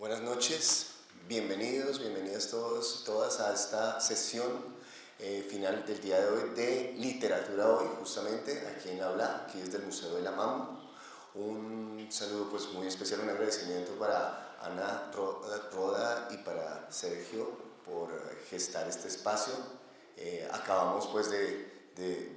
Buenas noches, bienvenidas todos, todas a esta sesión final del día de hoy de Literatura Hoy, justamente aquí en Habla, aquí desde el Museo de la MAM. Un saludo pues muy especial, un agradecimiento para Ana Roda y para Sergio por gestar este espacio. Acabamos pues de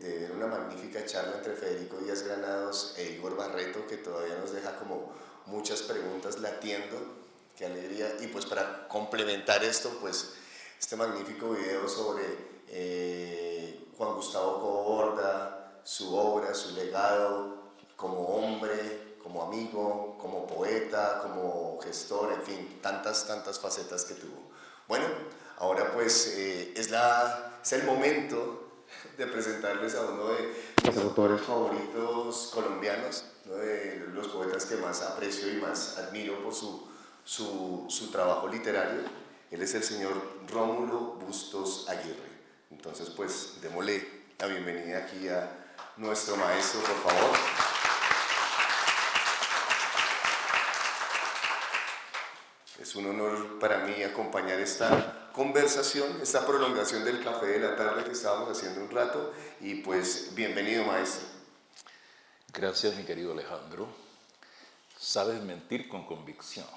ver una magnífica charla entre Federico Díaz Granados e Igor Barreto, que todavía nos deja como muchas preguntas latiendo. Qué alegría. Y pues para complementar esto, pues este magnífico video sobre Juan Gustavo Coborda, su obra, su legado como hombre, como amigo, como poeta, como gestor, en fin, tantas facetas que tuvo. Bueno, ahora pues es el momento de presentarles a uno de mis autores favoritos colombianos, uno de los poetas que más aprecio y más admiro por su trabajo literario. Él es el señor Rómulo Bustos Aguirre. Entonces, pues, démosle la bienvenida aquí a nuestro maestro, por favor. Es un honor para mí acompañar esta conversación, esta prolongación del café de la tarde que estábamos haciendo un rato. Y pues, bienvenido, maestro. Gracias, mi querido Alejandro. Sabes mentir con convicción.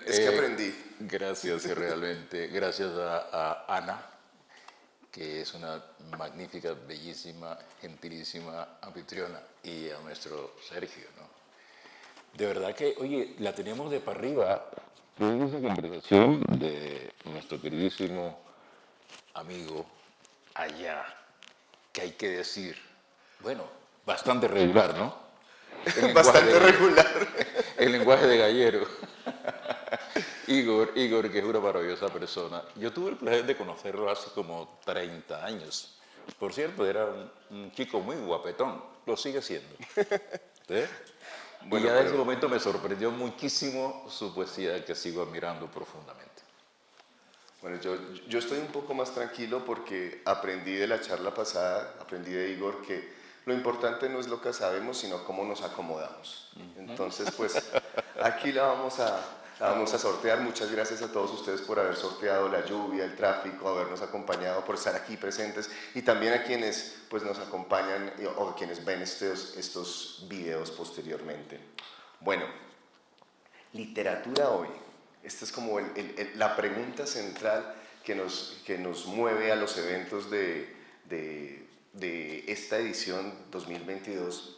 Es que aprendí. Gracias, realmente. Gracias a Ana, que es una magnífica, bellísima, gentilísima anfitriona, y a nuestro Sergio, ¿no? De verdad que, oye, la tenemos de para arriba. Tuvimos esa conversación de nuestro queridísimo amigo allá, que hay que decir, bueno, bastante regular, ¿no? Bastante regular. El lenguaje de gallero. Igor, que es una maravillosa persona. Yo tuve el placer de conocerlo hace como 30 años. Por cierto, era un chico muy guapetón. Lo sigue siendo. ¿Sí? Bueno, y ya desde ese momento me sorprendió muchísimo su poesía, que sigo admirando profundamente. Bueno, yo estoy un poco más tranquilo porque aprendí de la charla pasada, aprendí de Igor que lo importante no es lo que sabemos, sino cómo nos acomodamos. Entonces, pues, aquí la vamos a sortear. Muchas gracias a todos ustedes por haber sorteado la lluvia, el tráfico, habernos acompañado, por estar aquí presentes, y también a quienes pues, nos acompañan o quienes ven estos videos posteriormente. Bueno, literatura hoy. Esta es como la pregunta central que nos mueve a los eventos de esta edición 2022.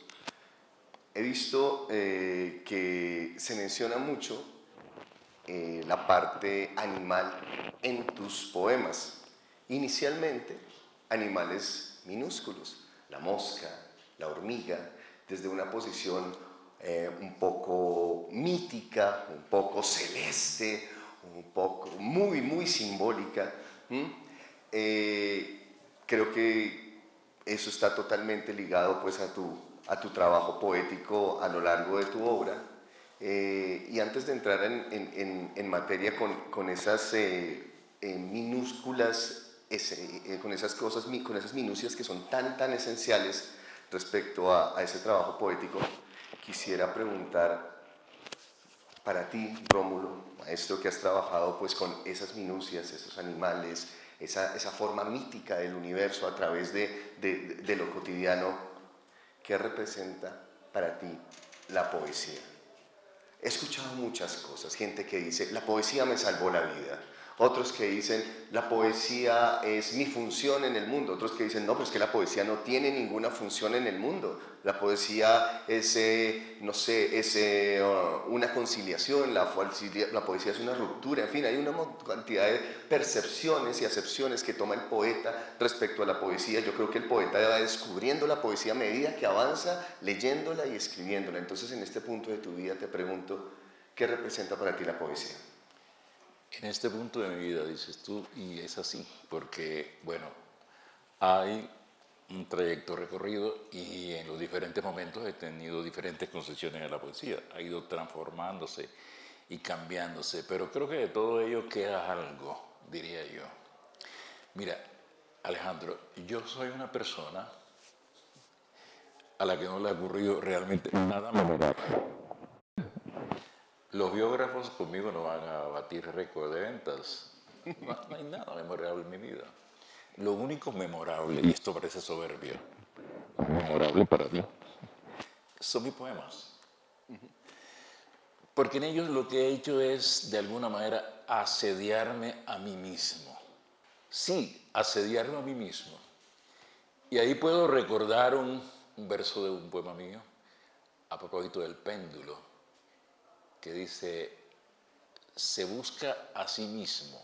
He visto que se menciona mucho la parte animal en tus poemas. Inicialmente, animales minúsculos, la mosca, la hormiga, desde una posición un poco mítica, un poco celeste, un poco muy simbólica. Creo que eso está totalmente ligado pues a tu trabajo poético a lo largo de tu obra. Y antes de entrar en materia con esas minúsculas, con esas cosas, con esas minucias que son tan esenciales respecto a ese trabajo poético, quisiera preguntar para ti, Rómulo, maestro que has trabajado pues con esas minucias, esos animales, esa forma mítica del universo a través de lo cotidiano, ¿qué representa para ti la poesía? He escuchado muchas cosas, gente que dice, la poesía me salvó la vida. Otros que dicen, la poesía es mi función en el mundo. Otros que dicen, no, pues que la poesía no tiene ninguna función en el mundo. La poesía es, no sé, es una conciliación, la poesía es una ruptura. En fin, hay una cantidad de percepciones y acepciones que toma el poeta respecto a la poesía. Yo creo que el poeta va descubriendo la poesía a medida que avanza leyéndola y escribiéndola. Entonces, en este punto de tu vida te pregunto, ¿qué representa para ti la poesía? En este punto de mi vida, dices tú, y es así, porque, bueno, hay un trayecto recorrido y en los diferentes momentos he tenido diferentes concepciones de la poesía. Ha ido transformándose y cambiándose, pero creo que de todo ello queda algo, diría yo. Mira, Alejandro, yo soy una persona a la que no le ha ocurrido realmente nada memorable. Los biógrafos conmigo no van a batir récord de ventas. No hay nada memorable en mi vida. Lo único memorable, y esto parece soberbia, memorable para mí, son mis poemas. Porque en ellos lo que he hecho es, de alguna manera, asediarme a mí mismo. Sí, asediarme a mí mismo. Y ahí puedo recordar un verso de un poema mío, a propósito del péndulo, que dice: se busca a sí mismo,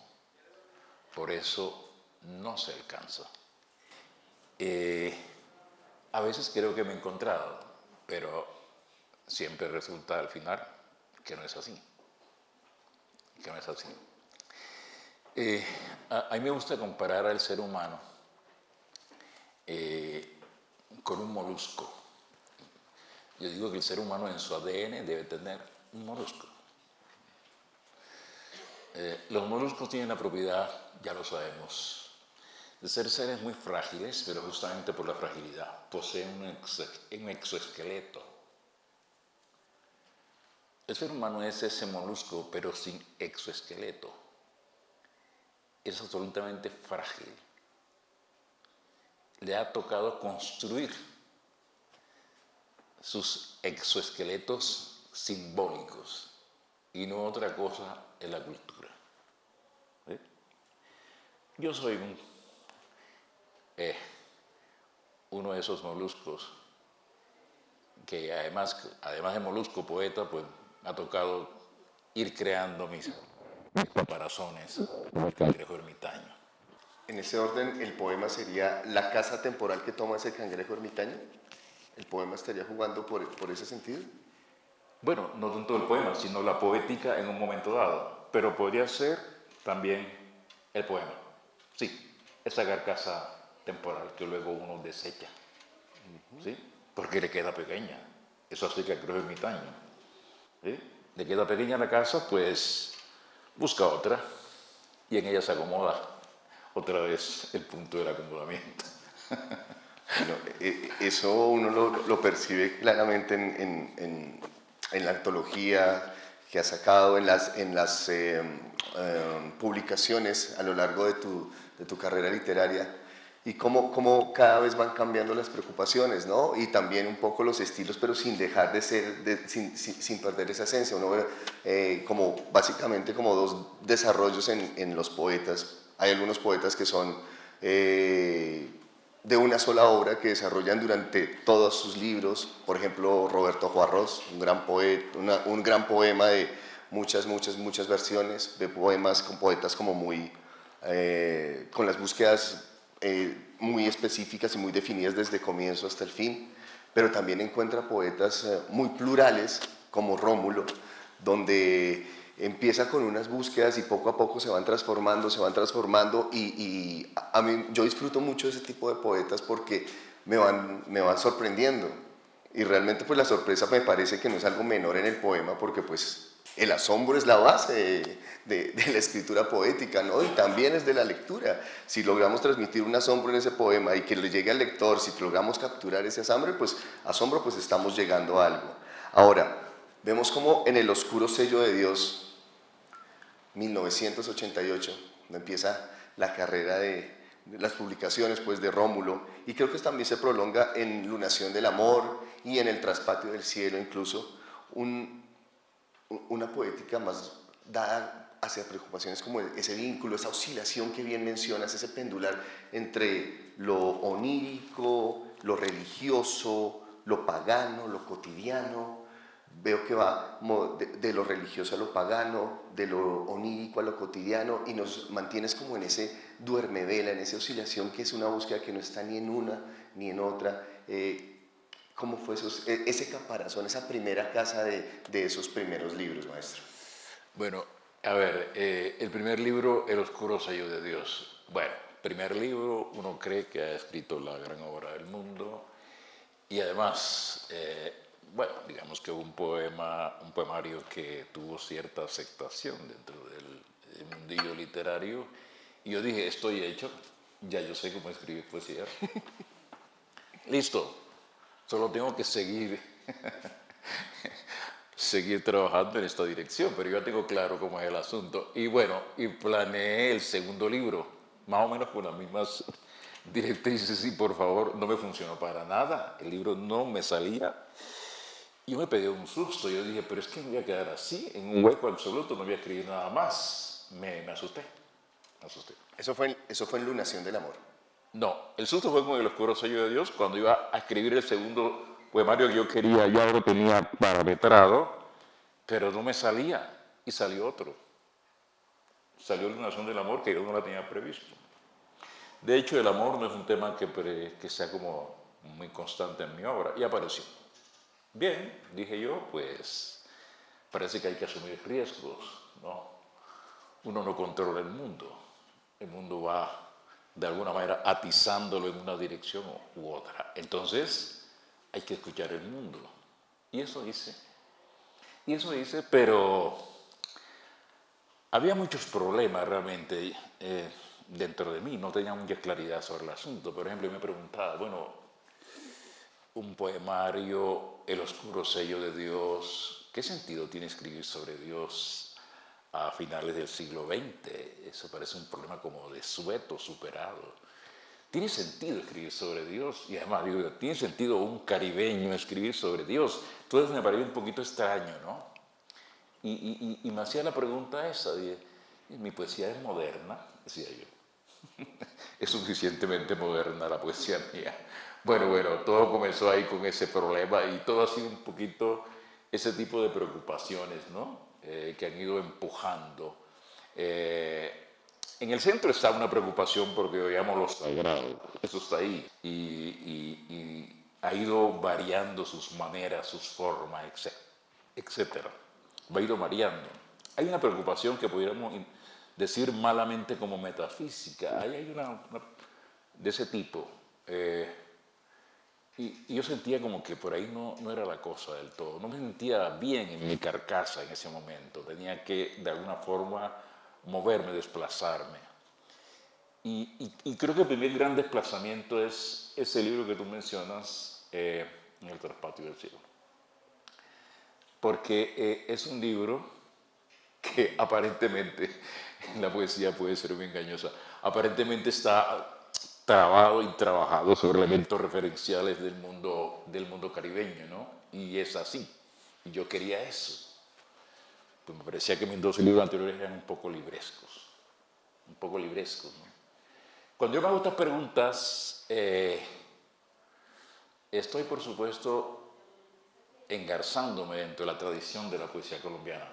por eso no se alcanza. A veces creo que me he encontrado, pero siempre resulta al final que no es así. Que no es así. A mí me gusta comparar al ser humano con un molusco. Yo digo que el ser humano en su ADN debe tener un molusco. Los moluscos tienen la propiedad, ya lo sabemos, de ser seres muy frágiles, pero justamente por la fragilidad poseen un exoesqueleto. El ser humano es ese molusco, pero sin exoesqueleto. Es absolutamente frágil. Le ha tocado construir sus exoesqueletos simbólicos y no otra cosa en la cultura. ¿Sí? Yo soy uno de esos moluscos que además de molusco poeta, pues me ha tocado ir creando mis caparazones como el cangrejo ermitaño. En ese orden, el poema sería la casa temporal que toma ese cangrejo ermitaño. ¿El poema estaría jugando por ese sentido? Bueno, no tanto el poema, sino la poética en un momento dado, pero podría ser también el poema. Sí, esa carcasa temporal que luego uno desecha, ¿sí? Porque le queda pequeña. Eso hace que el cangrejo ermitaño, ¿sí? Le queda pequeña la casa, pues busca otra y en ella se acomoda otra vez el punto del acomodamiento. Bueno, eso uno lo percibe claramente en la antología que has sacado, en las publicaciones a lo largo de tu carrera literaria, y cómo cada vez van cambiando las preocupaciones, ¿no? Y también un poco los estilos, pero sin dejar de ser, sin perder esa esencia. Uno ve como básicamente como dos desarrollos en los poetas. Hay algunos poetas que son de una sola obra que desarrollan durante todos sus libros. Por ejemplo, Roberto Juarros, un gran poeta, un gran poema de muchas versiones, de poemas con poetas como muy, con las búsquedas muy específicas y muy definidas desde comienzo hasta el fin, pero también encuentra poetas muy plurales como Rómulo, donde empieza con unas búsquedas y poco a poco se van transformando y a mí yo disfruto mucho de ese tipo de poetas porque me van sorprendiendo, y realmente pues la sorpresa me parece que no es algo menor en el poema, porque pues el asombro es la base de la escritura poética, ¿no? Y también es de la lectura. Si logramos transmitir un asombro en ese poema y que le llegue al lector, si logramos capturar ese asombro, pues estamos llegando a algo. Ahora, vemos como en El oscuro sello de Dios, 1988, donde empieza la carrera de las publicaciones pues, de Rómulo, y creo que también se prolonga en Lunación del Amor y en El traspatio del cielo, incluso una poética más dada hacia preocupaciones como ese vínculo, esa oscilación que bien mencionas, ese pendular entre lo onírico, lo religioso, lo pagano, lo cotidiano. Veo que va de lo religioso a lo pagano, de lo onírico a lo cotidiano, y nos mantienes como en ese duermevela, en esa oscilación que es una búsqueda que no está ni en una ni en otra. ¿Cómo fue ese caparazón, esa primera casa de esos primeros libros, maestro? Bueno, a ver, el primer libro, El oscuro sello de Dios. Bueno, primer libro, uno cree que ha escrito la gran obra del mundo y además, bueno, digamos que un poemario que tuvo cierta aceptación dentro del mundillo literario, y yo dije, estoy hecho, ya yo sé cómo escribir poesía. Listo, solo tengo que seguir seguir trabajando en esta dirección, pero yo tengo claro cómo es el asunto. Y bueno, y planeé el segundo libro, más o menos con las mismas directrices y por favor, no me funcionó para nada. El libro no me salía. Yo me pedí un susto, yo dije, pero es que me voy a quedar así, en un hueco absoluto, no voy a escribir nada más. Me asusté, me asusté. Eso fue en Lunación del Amor. No, el susto fue con el oscuro sello de Dios, cuando iba a escribir el segundo poemario que yo quería, ya lo tenía parametrado, pero no me salía, y salió otro. Salió la Nación del Amor, que yo no la tenía previsto. De hecho, el amor no es un tema que sea como muy constante en mi obra, y apareció. Bien, dije yo, pues parece que hay que asumir riesgos, ¿no? Uno no controla el mundo va de alguna manera atizándolo en una dirección u otra. Entonces, hay que escuchar el mundo. Y eso hice, pero había muchos problemas realmente dentro de mí, no tenía mucha claridad sobre el asunto. Por ejemplo, me preguntaba, bueno, un poemario, El oscuro sello de Dios, ¿qué sentido tiene escribir sobre Dios a finales del siglo XX? Eso parece un problema como desueto, superado. ¿Tiene sentido escribir sobre Dios? Y además, digo, ¿tiene sentido un caribeño escribir sobre Dios? Todo eso me pareció un poquito extraño, ¿no? Y me hacía la pregunta esa, ¿mi poesía es moderna? Decía yo. ¿Es suficientemente moderna la poesía mía? Bueno, todo comenzó ahí con ese problema y todo ha sido un poquito ese tipo de preocupaciones, ¿no? Que han ido empujando. En el centro está una preocupación porque yo llamo lo sagrado, eso está ahí, y ha ido variando sus maneras, sus formas, etcétera. Va a ir variando. Hay una preocupación que pudiéramos decir malamente como metafísica, ahí hay una de ese tipo. Y yo sentía como que por ahí no era la cosa del todo, no me sentía bien en mi carcasa en ese momento, tenía que de alguna forma moverme, desplazarme. Y creo que el primer gran desplazamiento es ese libro que tú mencionas, En el traspatio del cielo. Porque es un libro que aparentemente, la poesía puede ser muy engañosa, aparentemente está trabado y trabajado sobre elementos referenciales del mundo caribeño, ¿no? Y es así. Y yo quería eso. Pues me parecía que mis dos libros anteriores eran un poco librescos, ¿no? Cuando yo me hago estas preguntas, estoy, por supuesto, engarzándome dentro de la tradición de la poesía colombiana.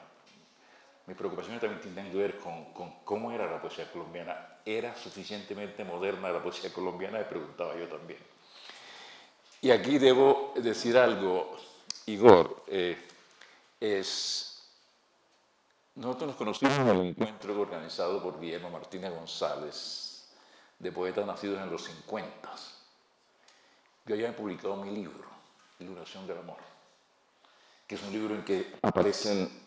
Mis preocupaciones también tienen que ver con cómo era la poesía colombiana. ¿Era suficientemente moderna la poesía colombiana? Me preguntaba yo también. Y aquí debo decir algo, Igor. Nosotros nos conocimos en el encuentro organizado por Guillermo Martínez González, de poetas nacidos en los 50. Yo ya he publicado mi libro, Iluminación del Amor, que es un libro en que aparecen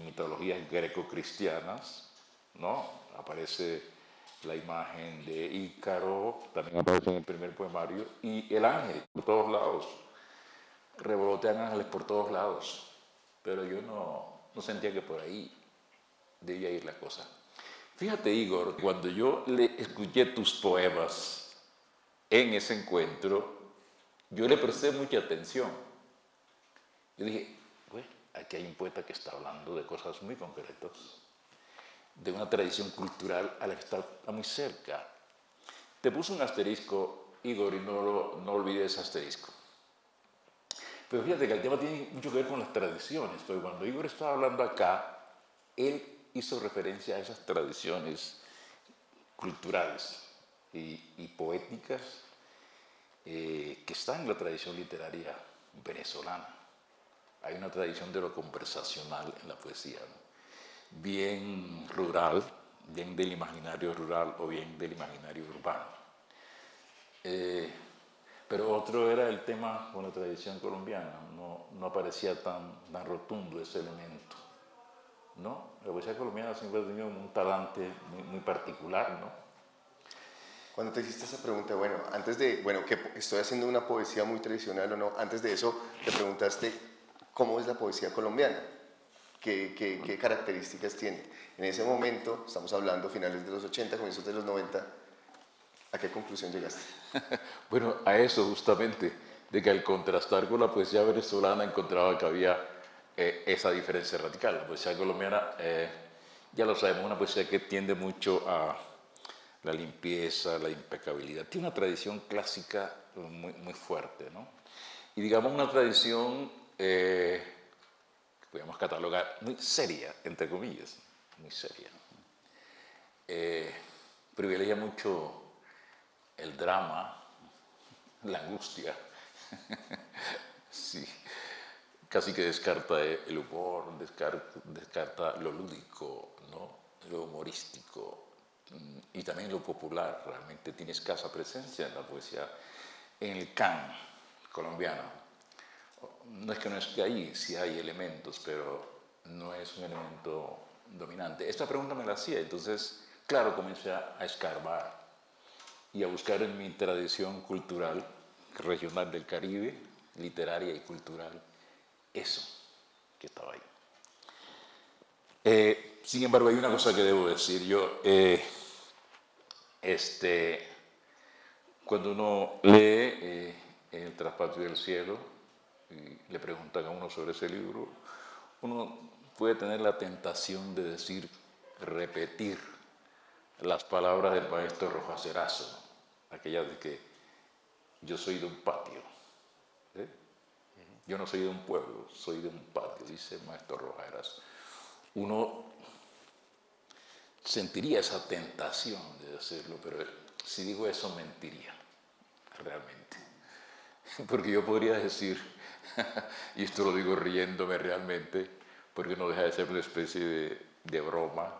mitologías greco-cristianas, ¿no? Aparece la imagen de Ícaro, también aparece en el primer poemario, y el ángel por todos lados. Revolotean ángeles por todos lados, pero yo no sentía que por ahí debía ir la cosa. Fíjate, Igor, cuando yo le escuché tus poemas en ese encuentro, yo le presté mucha atención. Yo dije, bueno, aquí hay un poeta que está hablando de cosas muy concretas, de una tradición cultural a la que está muy cerca. Te puse un asterisco, Igor, y no olvides ese asterisco. Pero fíjate que el tema tiene mucho que ver con las tradiciones, porque cuando Igor estaba hablando acá, él hizo referencia a esas tradiciones culturales y poéticas que están en la tradición literaria venezolana. Hay una tradición de lo conversacional en la poesía, ¿no? Bien rural, bien del imaginario rural o bien del imaginario urbano. Pero otro era el tema con la tradición colombiana, no aparecía tan rotundo ese elemento, ¿no? La poesía colombiana siempre ha tenido un talante muy particular, ¿no? Cuando te hiciste esa pregunta, que estoy haciendo una poesía muy tradicional o no, antes de eso te preguntaste ¿cómo es la poesía colombiana? ¿Qué características tiene? En ese momento, estamos hablando finales de los 80, comienzos de los 90, ¿a qué conclusión llegaste? Bueno, a eso justamente, de que al contrastar con la poesía venezolana encontraba que había esa diferencia radical. La poesía colombiana, ya lo sabemos, una poesía que tiende mucho a la limpieza, la impecabilidad. Tiene una tradición clásica muy, muy fuerte, ¿no? Y digamos una tradición que podemos catalogar muy seria, entre comillas, muy seria. Privilegia mucho el drama, la angustia, sí, casi que descarta el humor, descarta lo lúdico, ¿no? Lo humorístico, y también lo popular. Realmente tiene escasa presencia en la poesía, en el can colombiano. No es que no esté ahí, sí hay elementos, pero no es un elemento dominante. Esta pregunta me la hacía, entonces, claro, comencé a escarbar y a buscar en mi tradición cultural regional del Caribe, literaria y cultural, eso que estaba ahí. Sin embargo, hay una cosa que debo decir. Cuando uno lee en el Traspatio del Cielo y le preguntan a uno sobre ese libro, uno puede tener la tentación de decir, repetir las palabras del maestro Rojas Erazo, aquellas de que yo soy de un patio, ¿eh? Yo no soy de un pueblo, soy de un patio, dice el maestro Rojas Erazo. Uno sentiría esa tentación de decirlo, pero si digo eso mentiría, realmente. Porque yo podría decir, y esto lo digo riéndome realmente, porque no deja de ser una especie de broma,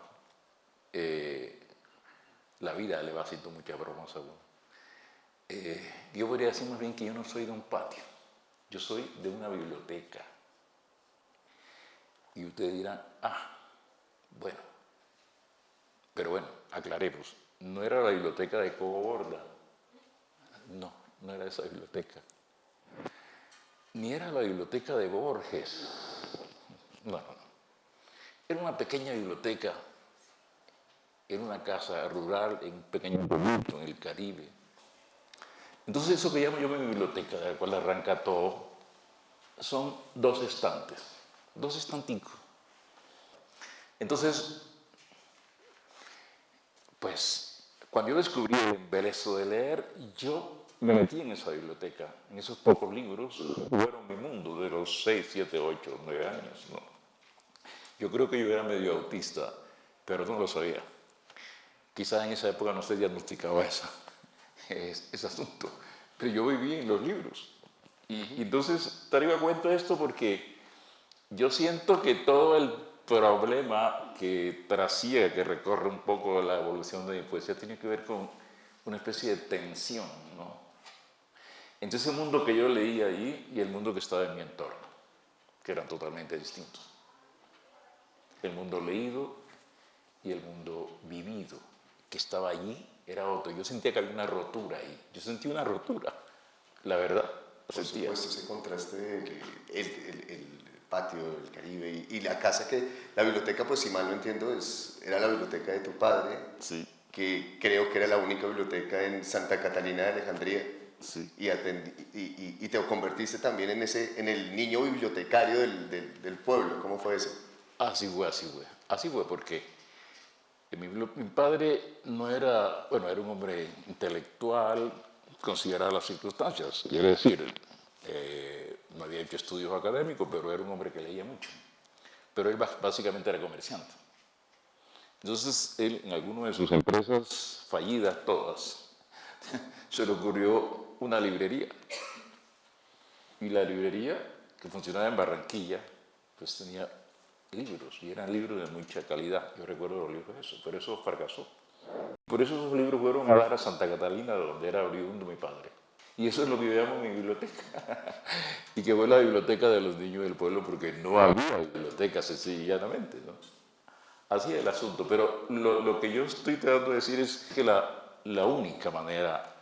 la vida le va haciendo muchas bromas a uno. Yo podría decir más bien que yo no soy de un patio, yo soy de una biblioteca. Y ustedes dirán, bueno, pero bueno, aclaremos, no era la biblioteca de Cobo Borda, no era esa biblioteca, ni era la biblioteca de Borges, no, era una pequeña biblioteca en una casa rural, en un pequeño pueblito en el Caribe. Entonces eso que llamo yo mi biblioteca, de la cual arranca todo, son dos estantes, dos estanticos. Entonces, pues, cuando yo descubrí el embeleso de leer, yo me metí en esa biblioteca, en esos pocos libros, fueron mi mundo de los 6, 7, 8, 9 años, ¿no? Yo creo que yo era medio autista, pero no lo sabía. Quizás en esa época no se diagnosticaba ese asunto, pero yo vivía en los libros. Y entonces traigo a cuenta esto porque yo siento que todo el problema que trasiega, que recorre un poco la evolución de mi poesía, tiene que ver con una especie de tensión, ¿no? Entre ese mundo que yo leía allí y el mundo que estaba en mi entorno, que eran totalmente distintos. El mundo leído y el mundo vivido, que estaba allí, era otro. Yo sentía que había una rotura ahí. Yo sentí una rotura, la verdad. Por supuesto, ese contraste el patio del Caribe y la casa la biblioteca, pues si mal no entiendo, era la biblioteca de tu padre, Sí. que creo que era la única biblioteca en Santa Catalina de Alejandría. Sí. Y te convertiste también en el niño bibliotecario del pueblo. ¿Cómo fue eso? Así fue porque mi padre no era, bueno, era un hombre intelectual, consideradas las circunstancias. Quiere decir, no había hecho estudios académicos, pero era un hombre que leía mucho. Pero él básicamente era comerciante. Entonces, él en alguna de sus empresas fallidas, todas, se le ocurrió una librería. Y la librería, que funcionaba en Barranquilla, pues tenía libros, y eran libros de mucha calidad. Yo recuerdo los libros de eso, pero eso fracasó. Por eso esos libros fueron a dar a Santa Catalina, donde era oriundo mi padre. Y eso es lo que yo llamo mi biblioteca. Y que fue la biblioteca de los niños del pueblo, porque no había biblioteca sencillamente, ¿no? Así es el asunto. Pero lo que yo estoy tratando de decir es que la única manera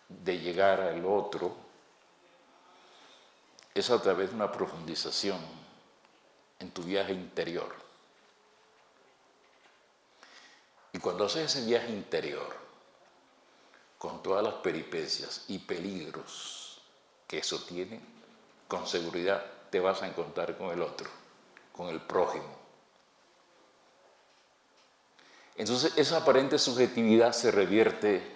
de llegar al otro es a través de una profundización en tu viaje interior. Y cuando haces ese viaje interior, con todas las peripecias y peligros que eso tiene, con seguridad te vas a encontrar con el otro, con el prójimo. Entonces esa aparente subjetividad se revierte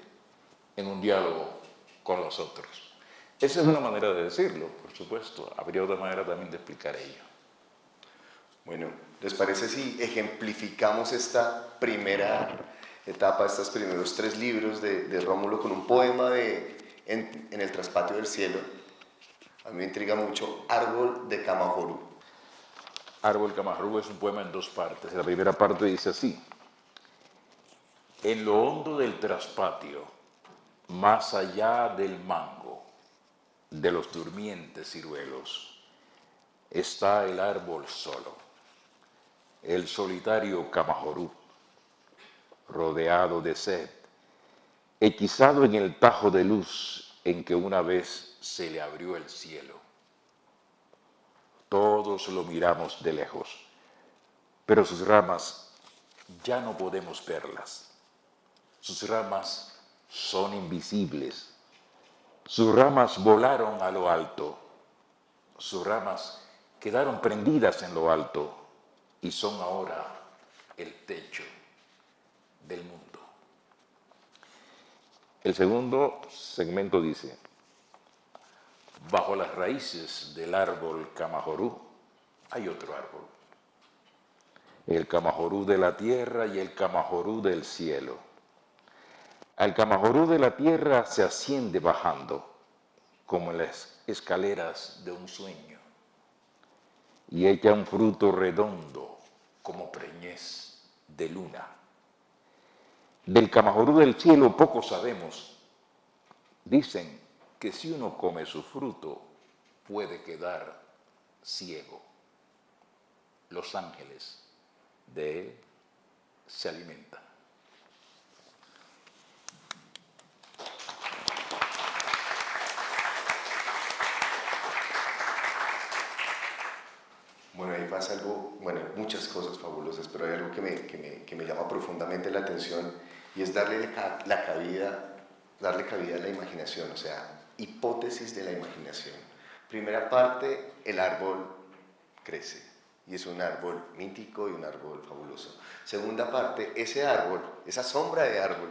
en un diálogo con los otros. Esa es una manera de decirlo, por supuesto. Habría otra manera también de explicar ello. Bueno, ¿les parece si ejemplificamos esta primera etapa, estos primeros 3 libros de Rómulo con un poema en el traspatio del cielo? A mí me intriga mucho, Árbol de Camajorú. Árbol Camajorú es un poema en 2 partes. La primera parte dice así: en lo hondo del traspatio, más allá del mango, de los durmientes ciruelos, está el árbol solo, el solitario Camajorú, rodeado de sed, hechizado en el tajo de luz en que una vez se le abrió el cielo. Todos lo miramos de lejos, pero sus ramas ya no podemos verlas. Sus ramas son invisibles. Sus ramas volaron a lo alto. Sus ramas quedaron prendidas en lo alto y son ahora el techo del mundo. El segundo segmento dice: bajo las raíces del árbol Camajorú hay otro árbol. El Camajorú de la tierra y el Camajorú del cielo. Al Camajorú de la tierra se asciende bajando, como en las escaleras de un sueño, y echa un fruto redondo como preñez de luna. Del Camajorú del cielo poco sabemos. Dicen que si uno come su fruto puede quedar ciego. Los ángeles de él se alimentan. Bueno, ahí pasa algo, bueno, muchas cosas fabulosas, pero hay algo que me llama profundamente la atención y es darle cabida a la imaginación, o sea, hipótesis de la imaginación. Primera parte, el árbol crece y es un árbol mítico y un árbol fabuloso. Segunda parte, ese árbol, esa sombra de árbol,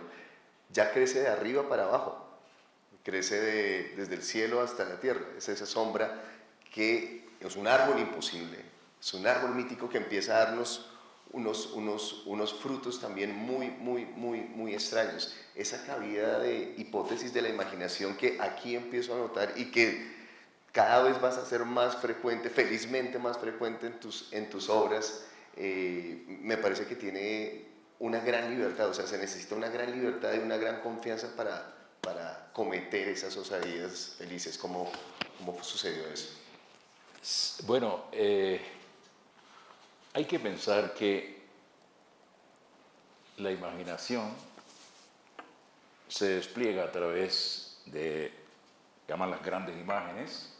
ya crece de arriba para abajo, crece desde el cielo hasta la tierra, es esa sombra que es un árbol imposible. Es un árbol mítico que empieza a darnos unos frutos también muy extraños. Esa cabida de hipótesis de la imaginación que aquí empiezo a notar y que cada vez vas a ser más frecuente, felizmente más frecuente en tus obras, me parece que tiene una gran libertad, o sea, se necesita una gran libertad y una gran confianza para cometer esas osadías felices. ¿Cómo sucedió eso? Bueno, hay que pensar que la imaginación se despliega a través de, llaman las grandes imágenes,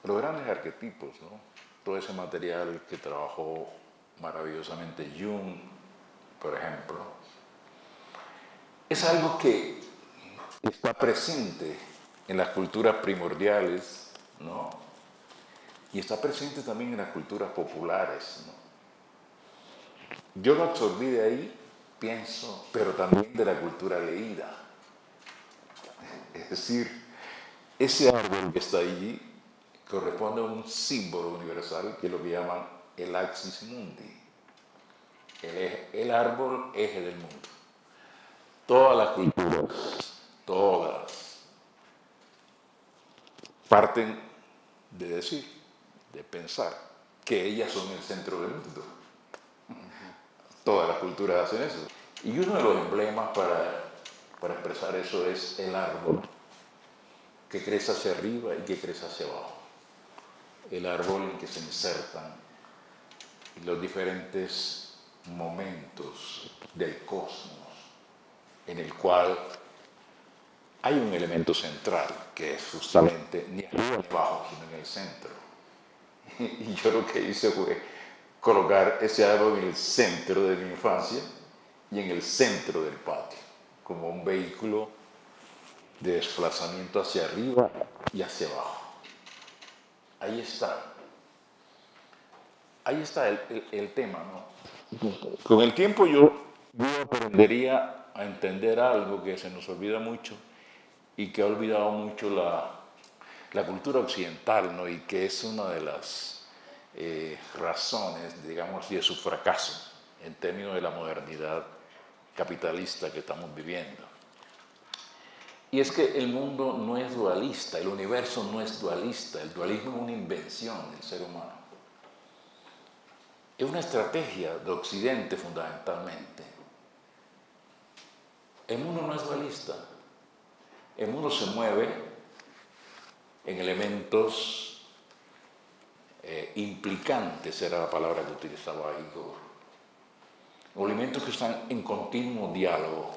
los grandes arquetipos, ¿no? Todo ese material que trabajó maravillosamente Jung, por ejemplo, es algo que está presente en las culturas primordiales, ¿no? Y está presente también en las culturas populares, ¿no? Yo lo absorbí de ahí, pienso, pero también de la cultura leída. Es decir, ese árbol que está allí corresponde a un símbolo universal que es lo que llaman el axis mundi, el árbol eje del mundo. Todas las culturas, todas, parten de decir, de pensar que ellas son el centro del mundo. Todas las culturas hacen eso. Y uno de los emblemas para expresar eso es el árbol, que crece hacia arriba y que crece hacia abajo. El árbol en que se insertan los diferentes momentos del cosmos, en el cual hay un elemento central que es justamente ni arriba ni abajo, sino en el centro. Y yo lo que hice fue colocar ese árbol en el centro de mi infancia y en el centro del patio, como un vehículo de desplazamiento hacia arriba y hacia abajo. Ahí está. Ahí está el tema, ¿no? Con el tiempo yo aprendería a entender algo que se nos olvida mucho y que ha olvidado mucho la cultura occidental, ¿no? Y que es una de las razones, digamos, de su fracaso en términos de la modernidad capitalista que estamos viviendo. Y es que el mundo no es dualista, el universo no es dualista, el dualismo es una invención del ser humano. Es una estrategia de Occidente fundamentalmente. El mundo no es dualista. El mundo se mueve en elementos implicantes, era la palabra que utilizaba Igor. Elementos que están en continuo diálogo.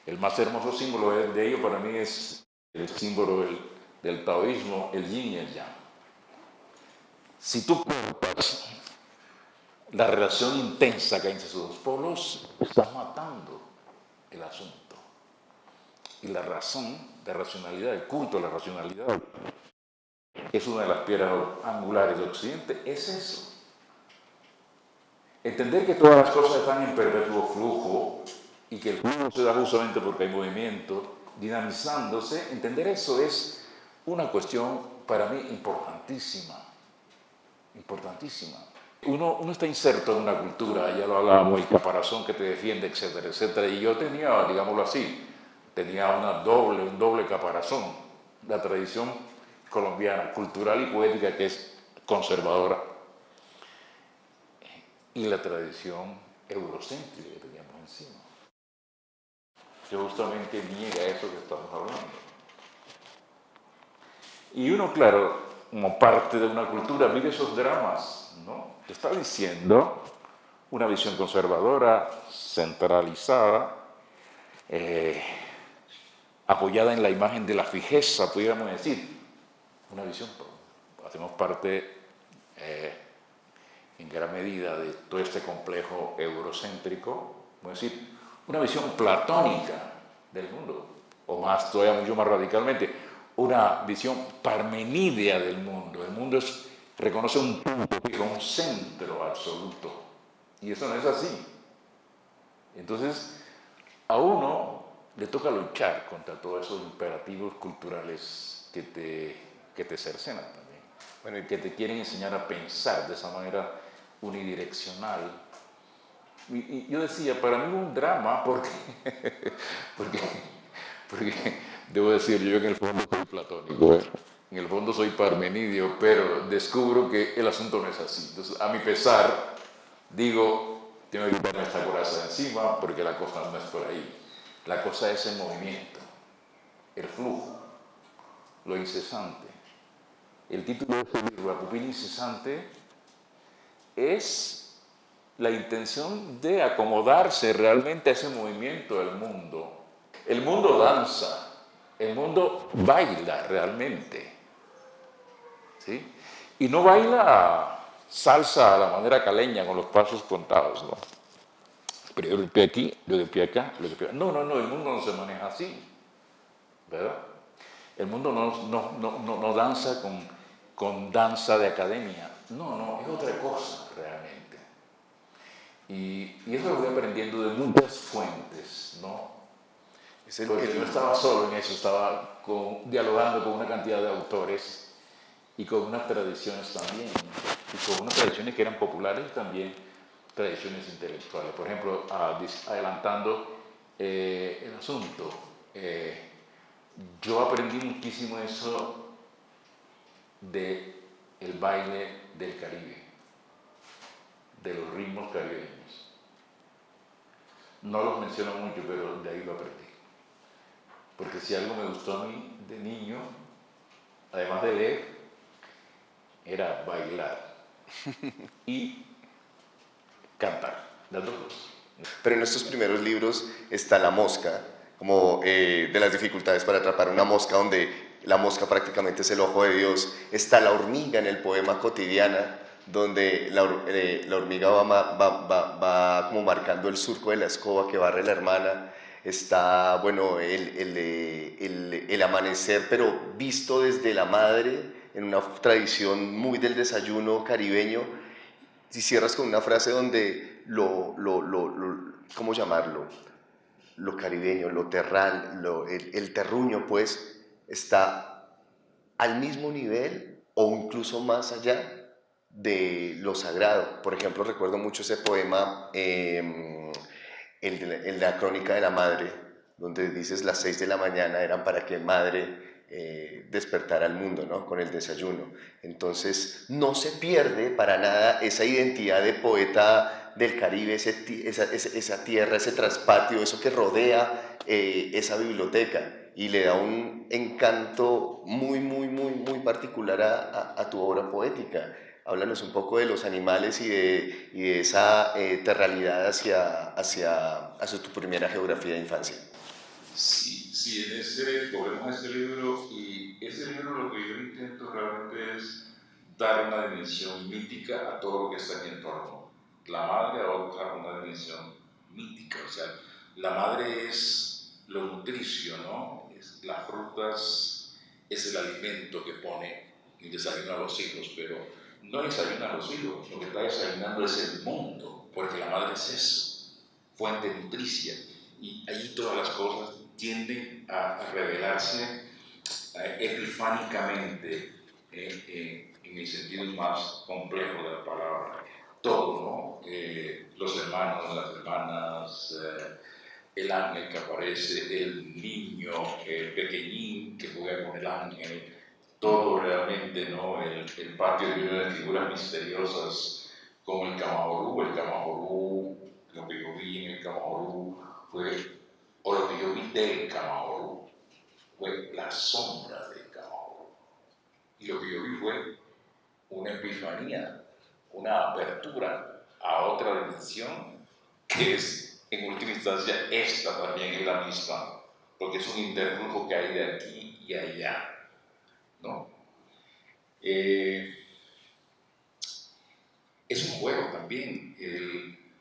El más hermoso símbolo de ello para mí es el símbolo del taoísmo, el yin y el yang. Si tú cortas la relación intensa que hay entre esos dos polos, estás matando el asunto. Y la razón, la racionalidad, el culto a la racionalidad, es una de las piedras angulares de Occidente, es eso. Entender que todas las cosas están en perpetuo flujo y que el flujo se da justamente porque hay movimiento, dinamizándose, entender eso es una cuestión para mí importantísima, importantísima. Uno está inserto en una cultura, ya lo hablábamos, el caparazón que te defiende, etcétera, etcétera, y yo tenía, digámoslo así, tenía un doble caparazón, la tradición colombiana, cultural y poética, que es conservadora, y la tradición eurocéntrica que teníamos encima, que justamente niega eso que estamos hablando. Y uno, claro, como parte de una cultura, vive esos dramas, ¿no? Te está diciendo una visión conservadora, centralizada, apoyada en la imagen de la fijeza, pudiéramos decir. Una visión, hacemos parte en gran medida de todo este complejo eurocéntrico, vamos a decir, una visión platónica del mundo, o más, todavía mucho más radicalmente, una visión parmenidea del mundo. El mundo reconoce un punto, un centro absoluto, y eso no es así. Entonces, a uno le toca luchar contra todos esos imperativos culturales que te cercenan también, bueno, y que te quieren enseñar a pensar de esa manera unidireccional. Y yo decía, para mí es un drama porque debo decir, yo en el fondo soy platónico, en el fondo soy parmenidio, pero descubro que el asunto no es así. Entonces, a mi pesar, digo, tengo que quitarme esta coraza de encima porque la cosa no es por ahí. La cosa es el movimiento, el flujo, lo incesante. El título de este libro, La pupila incesante, es la intención de acomodarse realmente a ese movimiento del mundo. El mundo danza, el mundo baila realmente, ¿sí? Y no baila salsa a la manera caleña con los pasos contados, ¿no? Pero yo el pie aquí, luego el pie acá, luego el pie acá. No, el mundo no se maneja así, ¿verdad? El mundo no danza con danza de academia, no, es otra cosa realmente. Y eso lo voy aprendiendo de muchas fuentes, ¿no? Porque yo no estaba solo en eso, estaba dialogando con una cantidad de autores y con unas tradiciones también, y con unas tradiciones que eran populares y también tradiciones intelectuales. Por ejemplo, adelantando el asunto, yo aprendí muchísimo eso del baile del Caribe, de los ritmos caribeños. No los menciono mucho, pero de ahí lo aprendí. Porque si algo me gustó a mí de niño, además de leer, era bailar y cantar, las dos cosas. Pero en estos primeros libros está La Mosca, como de las dificultades para atrapar una mosca, donde la mosca prácticamente es el ojo de Dios. Está la hormiga en el poema Cotidiana, donde la hormiga va como marcando el surco de la escoba que barre la hermana. Está, bueno, el amanecer, pero visto desde la madre, en una tradición muy del desayuno caribeño. Si cierras con una frase donde ¿cómo llamarlo? Lo caribeño, lo terral, el terruño, pues, está al mismo nivel o incluso más allá de lo sagrado. Por ejemplo, recuerdo mucho ese poema, el de la Crónica de la Madre, donde dices las 6 de la mañana eran para que madre despertara al mundo, ¿no? Con el desayuno. Entonces, no se pierde para nada esa identidad de poeta del Caribe, esa tierra, ese traspatio, eso que rodea esa biblioteca, y le da un encanto muy, muy, muy, muy particular a tu obra poética. Háblanos un poco de los animales y de esa terralidad hacia tu primera geografía de infancia. Sí, sí, en ese, cogemos ese libro y ese libro lo que yo intento realmente es dar una dimensión mítica a todo lo que está en mi entorno. La madre adopta una dimensión mítica, o sea, la madre es lo nutricio, ¿no? Las frutas es el alimento que pone y desayuna a los hijos, pero no desayuna a los hijos, lo que está desayunando es el mundo, porque la madre es eso, fuente nutricia, y ahí todas las cosas tienden a revelarse epifánicamente en el sentido más complejo de la palabra. Todo, ¿no? Los hermanos, las hermanas, el ángel que aparece, el niño, el pequeñín que juega con el ángel, todo realmente, ¿no? El patio lleno de figuras misteriosas como el Camahorú, lo que yo vi en el Camahorú fue, o lo que yo vi del Camahorú, fue la sombra del Camahorú. Y lo que yo vi fue una epifanía, una apertura a otra dimensión, que es, en última instancia, esta también es la misma, porque es un interflujo que hay de aquí y allá, ¿no? Es un juego también,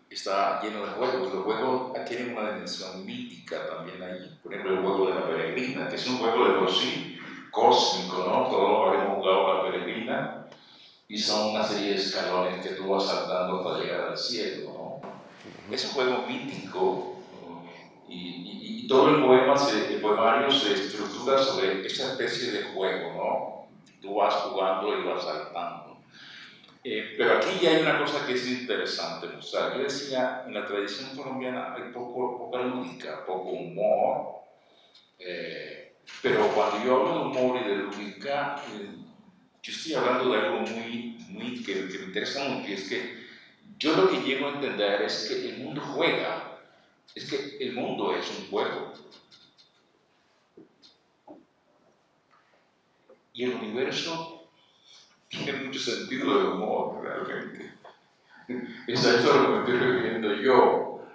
está lleno de juegos. Los juegos tienen una dimensión mítica también ahí. Por ejemplo, el juego de la peregrina, que es un juego de por sí cósmico, ¿no? Todos habremos jugado la peregrina y son una serie de escalones que tú vas saltando para llegar al cielo, ¿no? Es un juego mítico, ¿no? Y todo el poemario se estructura sobre esa especie de juego, ¿no? Tú vas jugando y vas saltando. Pero aquí ya hay una cosa que es interesante. O sea, yo decía, en la tradición colombiana hay poca lúdica, poco humor, pero cuando yo hablo de humor y de lúdica, yo estoy hablando de algo que me interesa mucho, y es que yo lo que llego a entender es que el mundo juega, es que el mundo es un juego. Y el universo tiene mucho sentido de humor, realmente. Es a eso a lo que me estoy refiriendo yo,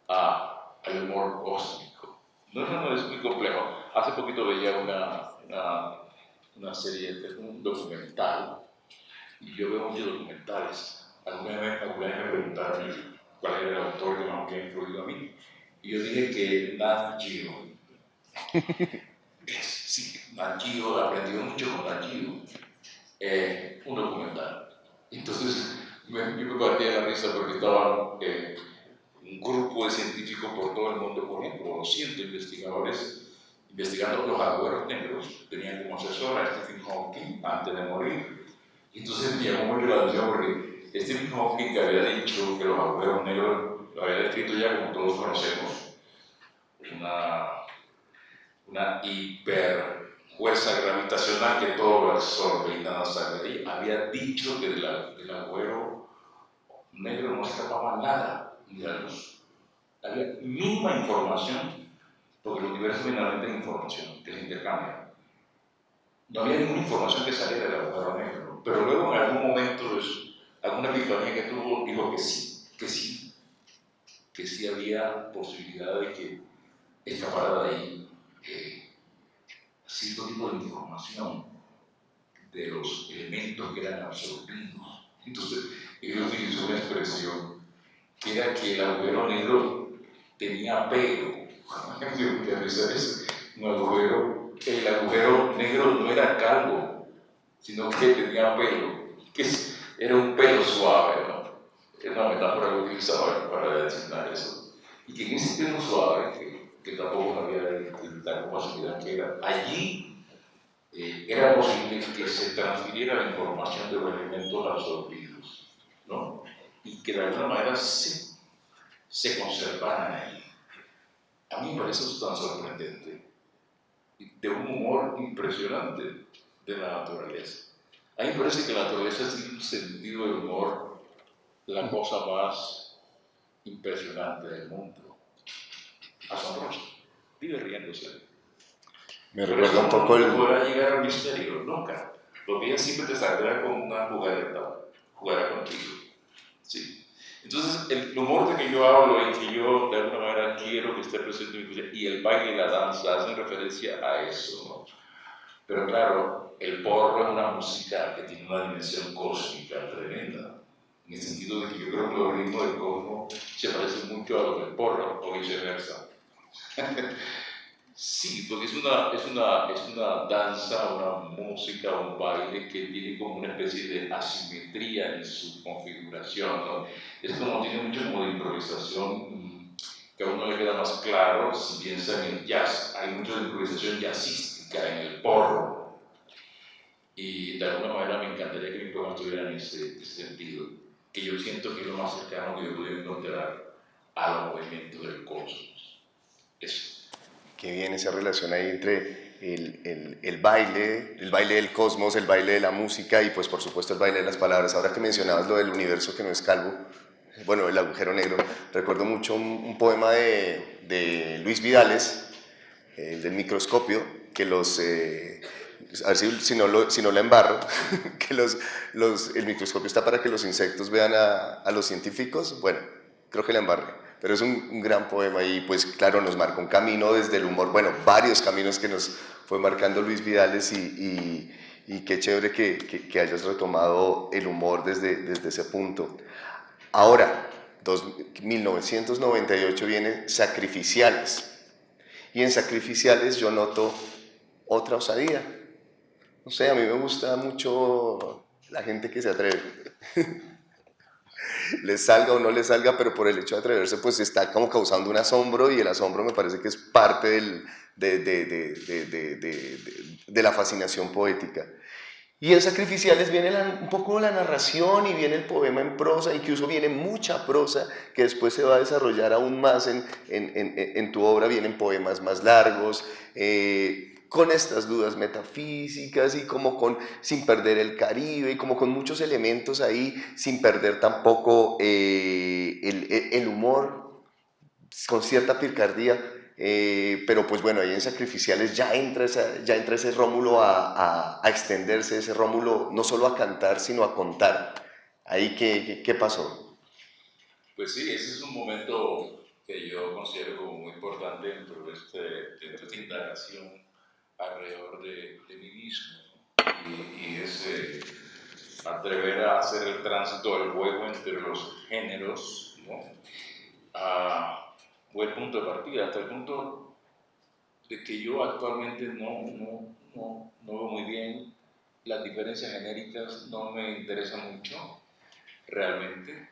al humor cósmico. No, es muy complejo. Hace poquito veía una serie, un documental, y yo veo muchos documentales. Alguna vez me preguntaron cuál era el autor que más me había influido a mí, y yo dije que Nat Geo. Sí, Nat Geo, aprendí mucho con Nat Geo. Un documental. Entonces, yo me partía la risa porque estaban un grupo de científicos por todo el mundo, por ejemplo, 200 investigadores, investigando los agujeros negros. Tenían como asesor a Stephen Hawking antes de morir. Entonces me llamó mucho la atención porque Stephen Hawking, que había dicho que los agujeros negros, lo había descrito ya como todos conocemos, una hiper fuerza gravitacional que todo lo absorbe y nada sale de ahí. Había dicho que del agujero negro no escapaba nada ni la luz. Había mínima información, porque el universo finalmente es información, que se intercambia. No había ninguna información que saliera del agujero negro, pero luego en algún momento, alguna epifanía que tuvo, dijo que sí había posibilidad de que escapara de ahí cierto tipo de información de los elementos que eran absorbidos. Entonces, él utilizó una expresión que era que el agujero negro tenía pelo. ¿Qué risa es? El agujero negro no era calvo, sino que tenía pelo, que era un pelo suave, ¿no? Era una metáfora que utilizaba para designar eso. Y que en ese pelo suave, que tampoco sabía la capacidad que era, allí era posible que se transfiriera la información de los elementos absorbidos, ¿no? Y que de alguna manera se conservaran ahí. A mí me parece eso tan sorprendente, de un humor impresionante de la naturaleza. A mí me parece que la naturaleza tiene un sentido de humor, la cosa más impresionante del mundo. Asombroso, vive riéndose. Me Pero recuerda eso un poco no el... podrá llegar al misterio, nunca. Porque ella siempre te saldrá con una jugará contigo. ¿Sí? Entonces, el humor de que yo hablo y que yo de alguna manera quiero que esté presente en mi vida, y el baile y la danza hacen referencia a eso, ¿no? Pero claro, el porro es una música que tiene una dimensión cósmica tremenda, en el sentido de que yo creo que los ritmos del cosmos se parecen mucho a los del porro, o viceversa. Sí, porque es una danza, una música, un baile que tiene como una especie de asimetría en su configuración, ¿no? Es como tiene mucho como de improvisación, que a uno le queda más claro si piensa en el jazz. Hay mucha improvisación jazzística en el porro. Y de alguna manera me encantaría que mi poema tuviera en ese sentido, que yo siento que es lo más cercano que yo puedo encontrar a los movimientos del cosmos. Eso. Qué bien esa relación ahí entre el baile del cosmos, el baile de la música y pues por supuesto el baile de las palabras. Ahora que mencionabas lo del universo que no es calvo, bueno, el agujero negro, recuerdo mucho un poema de Luis Vidales, del microscopio, que a ver si no la embarro, que el microscopio está para que los insectos vean a los científicos. Bueno, creo que la embarré, pero es un gran poema y pues claro, nos marca un camino desde el humor, bueno, varios caminos que nos fue marcando Luis Vidales y qué chévere que hayas retomado el humor desde ese punto. Ahora, 1998 viene Sacrificiales. Y en Sacrificiales yo noto otra osadía. No sé, a mí me gusta mucho la gente que se atreve. Les salga o no les salga, pero por el hecho de atreverse, pues está como causando un asombro y el asombro me parece que es parte de la fascinación poética. Y en Sacrificiales viene un poco la narración y viene el poema en prosa, incluso viene mucha prosa que después se va a desarrollar aún más en tu obra, vienen poemas más largos, con estas dudas metafísicas y como sin perder el Caribe y como con muchos elementos ahí, sin perder tampoco el humor, con cierta picardía. Pero pues bueno, ahí en Sacrificiales ya entra ese Rómulo a extenderse, ese Rómulo no solo a cantar, sino a contar. Ahí, ¿qué pasó? Pues sí, ese es un momento que yo considero como muy importante dentro de esta indagación alrededor de mí mismo, ¿no? Y ese atrever a hacer el tránsito del juego entre los géneros, ¿no? Fue el punto de partida, hasta el punto de que yo actualmente no veo muy bien las diferencias genéricas, no me interesan mucho realmente.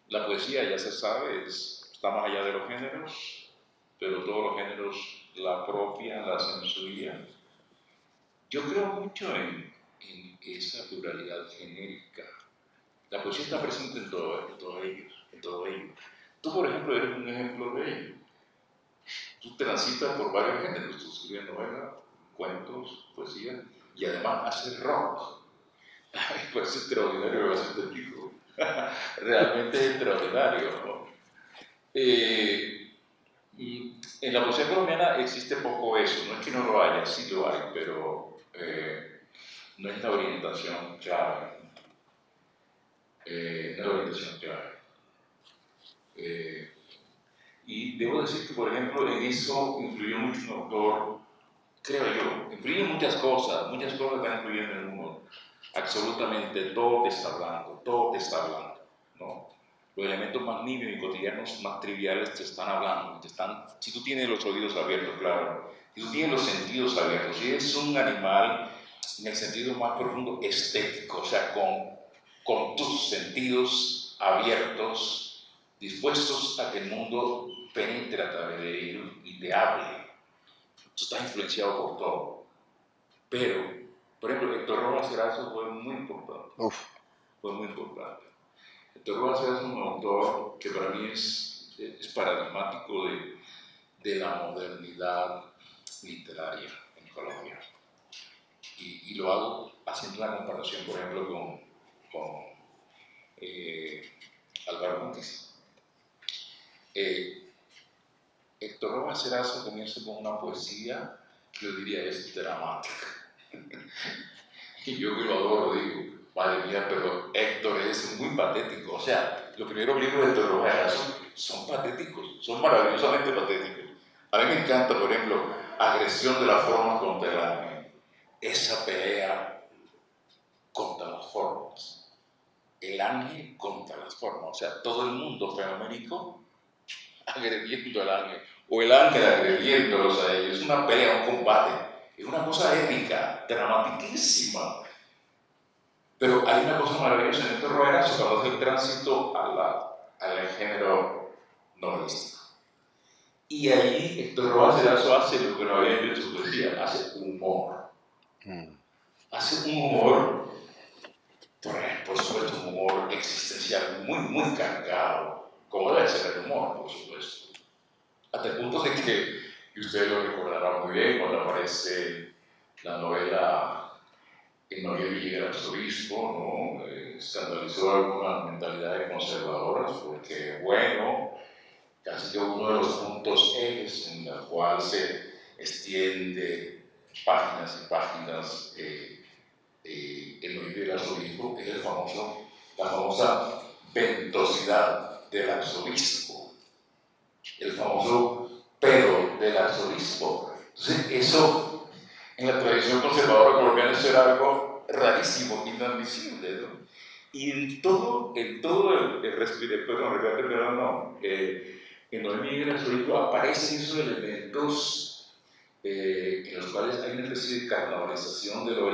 La poesía, ya se sabe, está más allá de los géneros, pero todos los géneros la apropian, la censurían. Yo creo mucho en esa pluralidad genérica. La poesía está presente en todo ello. Tú, por ejemplo, eres un ejemplo de ello. Tú transitas por varios géneros, tú escribes novelas, cuentos, poesía, y además haces rock. Pues es extraordinario lo que hace este tipo. Realmente es extraordinario, ¿no? En la poesía colombiana existe poco eso, no es que no lo haya, sí lo hay, pero no es la orientación clave. No es la orientación clave. Y debo decir que, por ejemplo, en eso influyó mucho un autor, creo yo, influyen muchas cosas están influyendo en uno. Absolutamente todo te está hablando, ¿no? Los elementos más nimios y cotidianos, más triviales, te están hablando, si tú tienes los oídos abiertos, claro, si tú tienes los sentidos abiertos, si eres un animal en el sentido más profundo estético, o sea, con tus sentidos abiertos, dispuestos a que el mundo penetre a través de ellos y te hable. Tú estás influenciado por todo. Pero, por ejemplo, Héctor Rojas Erazo fue muy importante. Fue muy importante. Héctor Rojas Erazo es un autor que para mí es paradigmático de la modernidad literaria en Colombia. Y lo hago haciendo una comparación, por ejemplo, con Álvaro Mutis. Héctor Rojas Erazo comienza con una poesía que yo diría es dramática. Y yo que lo adoro digo, madre mía, pero Héctor es muy patético. O sea, los primeros libros de Héctor Rojas Erazo son patéticos, son maravillosamente patéticos. A mí me encanta, por ejemplo, Agresión de la forma contra el ángel. Esa pelea contra las formas. El ángel contra las formas. O sea, todo el mundo fenoménico agrediendo al ángel. O el ángel agrediéndolos a ellos. Es una pelea, un combate. Es una cosa épica, dramatiquísima. Pero hay una cosa maravillosa en Héctor Rojas Erazo cuando hace el tránsito al género novelístico. Y ahí Héctor Rojas Erazo hace lo que no había hecho en su poesía, hace humor. Hace un humor, por supuesto, un humor existencial muy, muy cargado, como debe ser el humor, por supuesto. Hasta el punto de que, y usted lo recordará muy bien, cuando aparece la novela En Noriel llega el arzobispo, ¿no? Escandalizó algunas mentalidades conservadoras, porque, bueno, casi que uno de los puntos ejes en el cual se extiende páginas y páginas en Noriel del arzobispo es la famosa ventosidad del arzobispo, el famoso pedo del arzobispo. Entonces, eso en la tradición conservadora colombiana es algo rarísimo, inadmisible, ¿no? Y en todo en Noel Miguel Arzobispo aparecen esos elementos en los cuales hay una especie de carnavalización de lo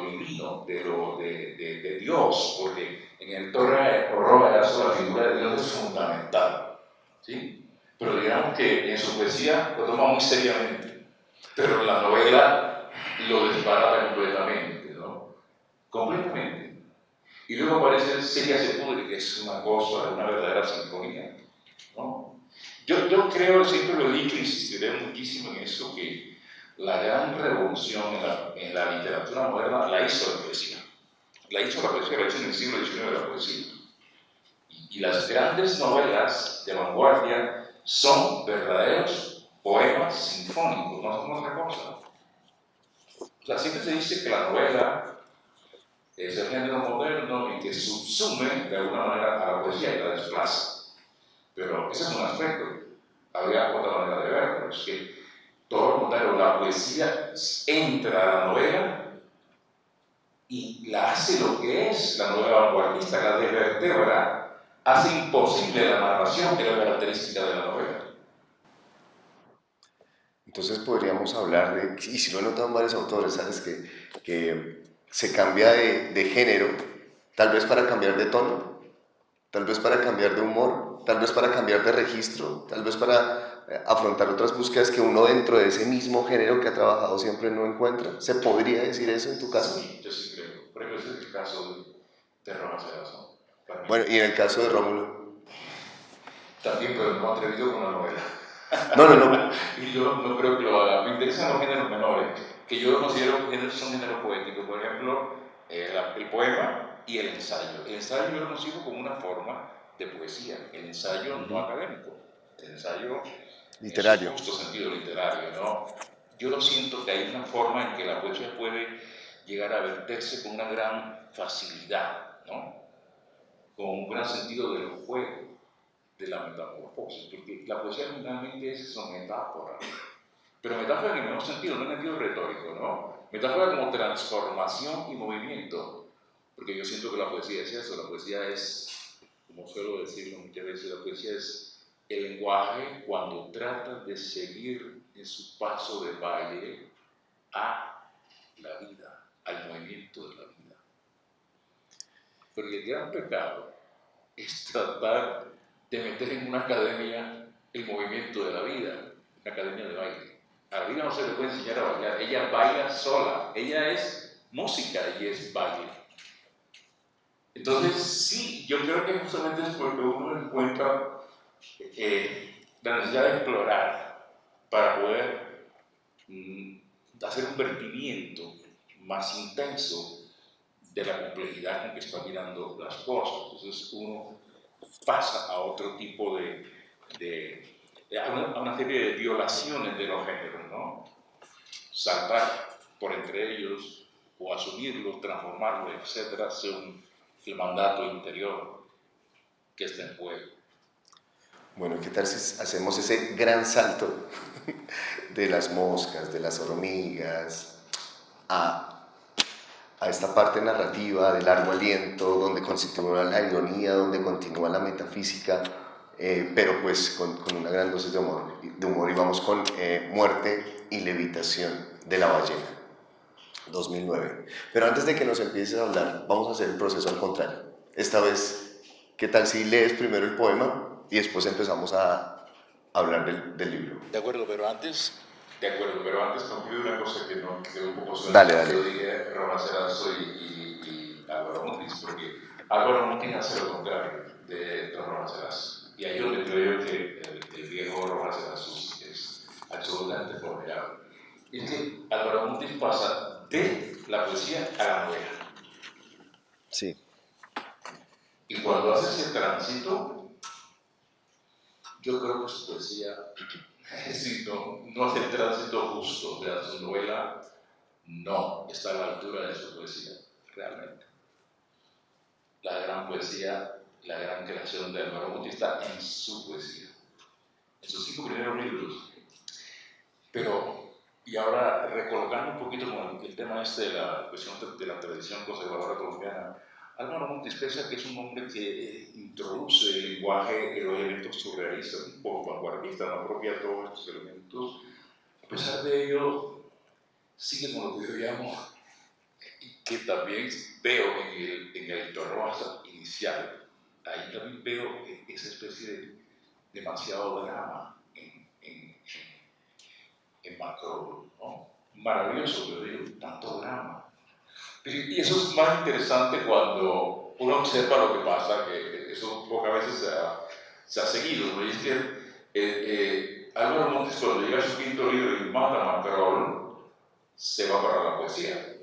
divino, de Dios, porque en el Rojas Erazo la figura de Dios es fundamental, ¿sí? Pero digamos que en su poesía lo toma muy seriamente, pero en la novela lo desbarata completamente, ¿no? Completamente. Y luego aparece Celia Sepúlveda, que es una cosa, una verdadera sinfonía, ¿no? Yo creo, siempre lo he dicho, insistiré muchísimo en eso, que la gran revolución en la literatura moderna la hizo la poesía. La hizo en el siglo XIX la poesía. Y las grandes novelas de vanguardia son verdaderos poemas sinfónicos, no son otra cosa. O sea, siempre se dice que la novela es el género moderno y que subsume de alguna manera a la poesía y la desplaza. Pero ese es un aspecto. Habría otra manera de verlo, es que todo lo contrario, la poesía entra a la novela y la hace lo que es la novela vanguardista, la desvertebra, hace imposible la narración, que es la característica de la novela. Entonces podríamos hablar de, y si lo notan varios autores, ¿sabes? Que se cambia de género, tal vez para cambiar de tono, tal vez para cambiar de humor, tal vez para cambiar de registro, tal vez para afrontar otras búsquedas que uno dentro de ese mismo género que ha trabajado siempre no encuentra. ¿Se podría decir eso en tu caso? Sí, yo sí creo. Por ejemplo, ese es el caso de Rojas Erazo. Bueno, y en el caso de Rómulo. También, pero no atrevido con la novela. No. Y yo no creo que lo haga. Me interesan los géneros menores, que yo considero que son géneros poéticos. Por ejemplo, el poema y el ensayo. El ensayo yo lo consigo como una forma de poesía. El ensayo no académico. El ensayo Literario. en su justo sentido literario, ¿no? Yo lo siento que hay una forma en que la poesía puede llegar a verterse con una gran facilidad, ¿no? Con un gran sentido del juego. de la metamorfosis, porque la poesía finalmente es eso, metáfora. Pero metáfora en el menor sentido, no en el sentido retórico, ¿no? Metáfora como transformación y movimiento. Porque yo siento que la poesía es eso, la poesía es, como suelo decirlo muchas veces, la poesía es el lenguaje cuando trata de seguir en su paso de baile a la vida, al movimiento de la vida. Porque el gran pecado es tratar de meter en una academia el movimiento de la vida, una academia de baile. A la vida no se le puede enseñar a bailar, ella baila sola, ella es música y es baile. Entonces, sí, yo creo que justamente es porque uno encuentra la necesidad de explorar para poder hacer un vertimiento más intenso de la complejidad con que está mirando las cosas. Entonces uno pasa a otro tipo a una serie de violaciones de los géneros, ¿no? Saltar por entre ellos o asumirlos, transformarlos, etcétera, según el mandato interior que está en juego. Bueno, ¿qué tal si hacemos ese gran salto de las moscas, de las hormigas, a esta parte narrativa de largo aliento, donde continúa la ironía, donde continúa la metafísica, pero pues con una gran dosis de humor y vamos con Muerte y Levitación de la ballena, 2009. Pero antes de que nos empieces a hablar, vamos a hacer el proceso al contrario. Esta vez, ¿qué tal si lees primero el poema y después empezamos a hablar del libro? De acuerdo, pero antes concluyo una cosa que no quedó un poco suelta. Dale. Yo dije Romacerazo y Álvaro Mutis, porque Álvaro Mutis hace lo contrario de Romacerazo. Y ahí es donde creo que el viejo Romacerazo es absolutamente formidable. Y es que Álvaro Mutis pasa de la poesía a la novela. Sí. Y cuando hace ese tránsito, yo creo que su poesía no hace el tránsito justo. O sea, su novela no está a la altura de su poesía, realmente. La gran poesía, la gran creación de Álvaro Mutis está en su poesía, en sus 5 primeros libros. Pero, y ahora recolocando un poquito con el tema de la cuestión de la tradición conservadora colombiana, Álvaro Mutis, pese a que es un hombre que introduce el lenguaje y los elementos surrealistas, un poco vanguardista, no apropia todos estos elementos, a pesar de ello, sigue con lo que yo llamo, y que también veo en el Torroja inicial, ahí también veo esa especie de demasiado drama en Macron, ¿no? Maravilloso, pero digo, tanto drama. Y eso es más interesante cuando uno observa lo que pasa, que eso pocas veces se ha seguido, ¿no? Y es que Álvaro Montes, cuando llega a su 5.º libro y mata a Macron, se va para la poesía,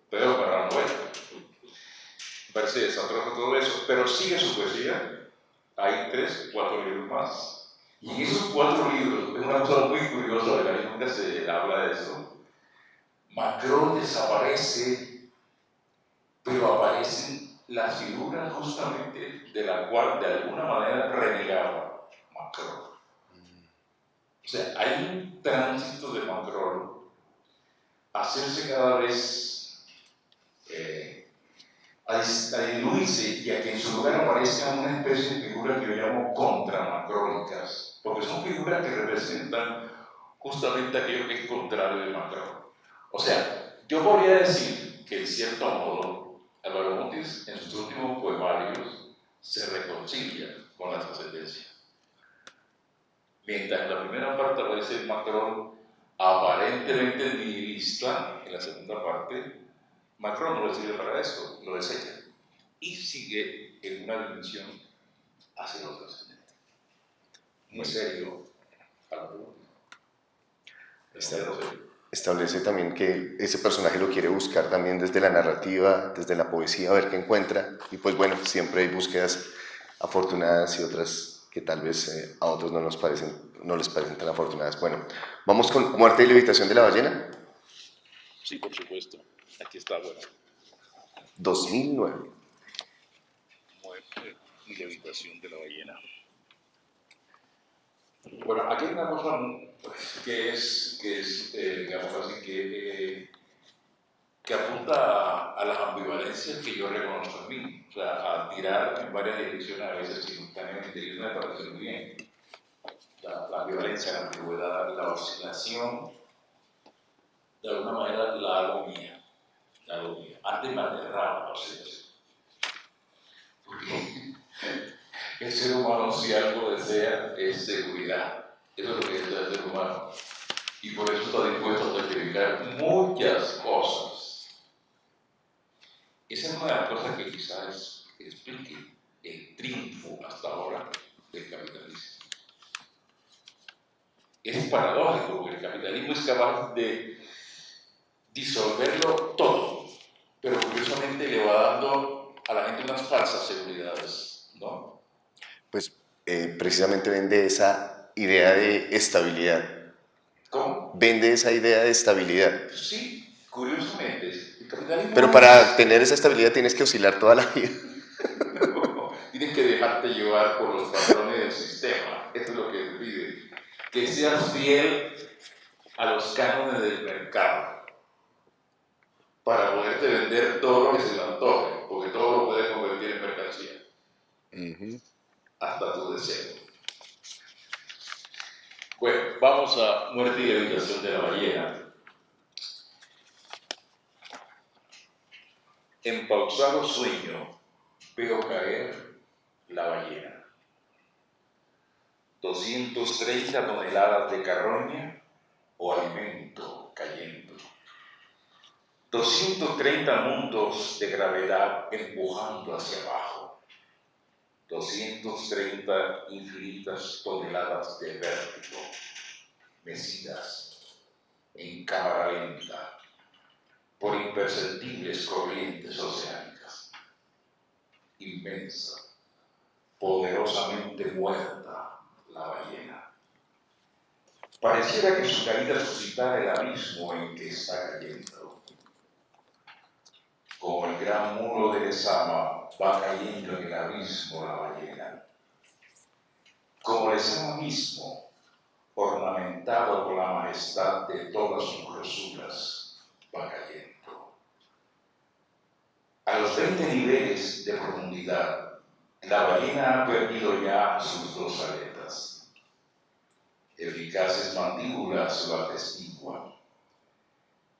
pero para la novela. Me parece desastroso todo eso, pero sigue su poesía. Hay 3, 4 libros más. Y en esos 4 libros, es una cosa muy curiosa, de la nunca se habla de eso, Macron desaparece, pero aparecen las figuras justamente de la cual de alguna manera renegaba Macron. O sea, hay un tránsito de Macron a hacerse cada vez a diluirse y a que en su lugar aparezca una especie de figuras que yo llamo contramacrónicas, porque son figuras que representan justamente aquello que es contrario de Macron. O sea, yo podría decir que en cierto modo Álvaro Mutis en sus últimos poemarios se reconcilia con la trascendencia. Mientras en la primera parte aparece Macron aparentemente nihilista, en la segunda parte Macron no lo sirve para eso, lo desecha y sigue en una dimensión hacia lo trascendente. Muy serio, Álvaro Mutis. Establece también que ese personaje lo quiere buscar también desde la narrativa, desde la poesía, a ver qué encuentra. Y pues bueno, siempre hay búsquedas afortunadas y otras que tal vez a otros no les parecen tan afortunadas. Bueno, vamos con Muerte y Levitación de la ballena. Sí, por supuesto. Aquí está, bueno. 2009. Muerte y Levitación de la ballena. Bueno, aquí hay una cosa que es digamos así, que apunta a las ambivalencias que yo reconozco en mí, o sea, a tirar en varias direcciones a veces simultáneamente, y eso me parece muy bien. La ambivalencia, la ambigüedad, la oscilación, de alguna manera la hago mía, la hago mía. Antes me aterraba la oscilación, porque el ser humano si algo desea es seguridad, eso es lo que desea el ser humano, y por eso está dispuesto a sacrificar muchas cosas. Esa es una de las cosas que quizás explique el triunfo hasta ahora del capitalismo. Es paradójico porque el capitalismo es capaz de disolverlo todo, pero curiosamente le va dando a la gente unas falsas seguridades, ¿no? Pues precisamente vende esa idea de estabilidad. ¿Cómo? Vende esa idea de estabilidad. Sí, curiosamente, el capitalismo Pero para tener esa estabilidad tienes que oscilar toda la vida. no, tienes que dejarte llevar por los patrones del sistema, esto es lo que pide, que seas fiel a los cánones del mercado para poderte vender todo lo que se le antoje, porque todo lo puedes convertir en mercancía, hasta tu deseo. Bueno, vamos a Muerte y Habitación de la Ballena. En pausado sueño veo caer la ballena. 230 toneladas de carroña o alimento cayendo. 230 mundos de gravedad empujando hacia abajo. 230 infinitas toneladas de vértigo, mecidas en cámara lenta por imperceptibles corrientes oceánicas. Inmensa, poderosamente muerta la ballena. Pareciera que su caída suscitara el abismo en que está cayendo. Como el gran muro de Lezama va cayendo en el abismo la ballena. Como Lezama mismo, ornamentado por la majestad de todas sus grosuras, va cayendo. A los 20 niveles de profundidad, la ballena ha perdido ya sus dos aletas. Eficaces mandíbulas lo atestiguan.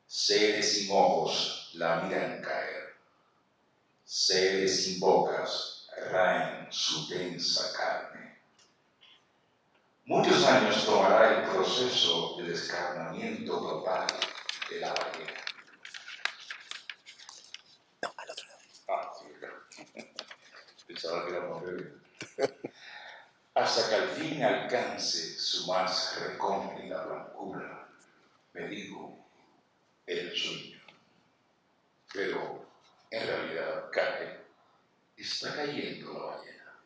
Seres sin ojos la miran caer. Seres sin bocas raen su densa carne. Muchos años tomará el proceso de descarnamiento total de la ballena. No, al otro lado. Ah, sí, claro. Pensaba que era mujer. Hasta que al fin alcance su más recóndita blancura, me digo, el sueño. Pero en realidad cae, está cayendo la ballena.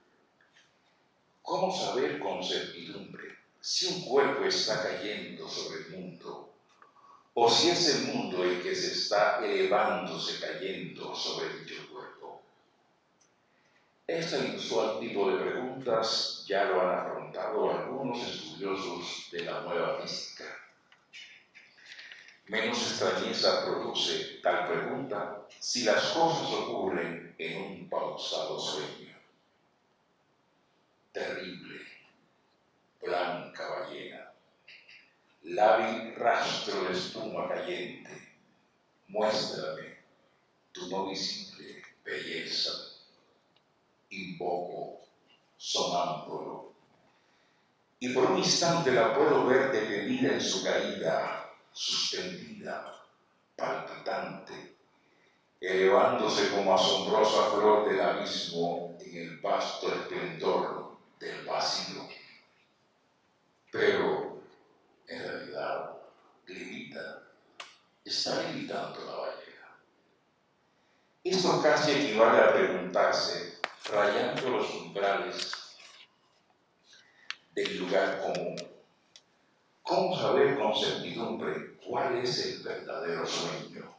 ¿Cómo saber con certidumbre si un cuerpo está cayendo sobre el mundo o si es el mundo el que se está elevándose cayendo sobre dicho cuerpo? Este inusual tipo de preguntas ya lo han afrontado algunos estudiosos de la nueva física. Menos extrañeza produce tal pregunta si las cosas ocurren en un pausado sueño. Terrible, blanca ballena, lábil rastro de espuma cayente, muéstrame tu no visible belleza. Invoco, sonámbulo, y por un instante la puedo ver detenida en su caída, suspendida, palpitante, elevándose como asombrosa flor del abismo en el vasto esplendor del vacío. Pero, en realidad, está limitando la ballena. Esto casi equivale a preguntarse, rayando los umbrales del lugar común, ¿cómo saber con certidumbre cuál es el verdadero sueño?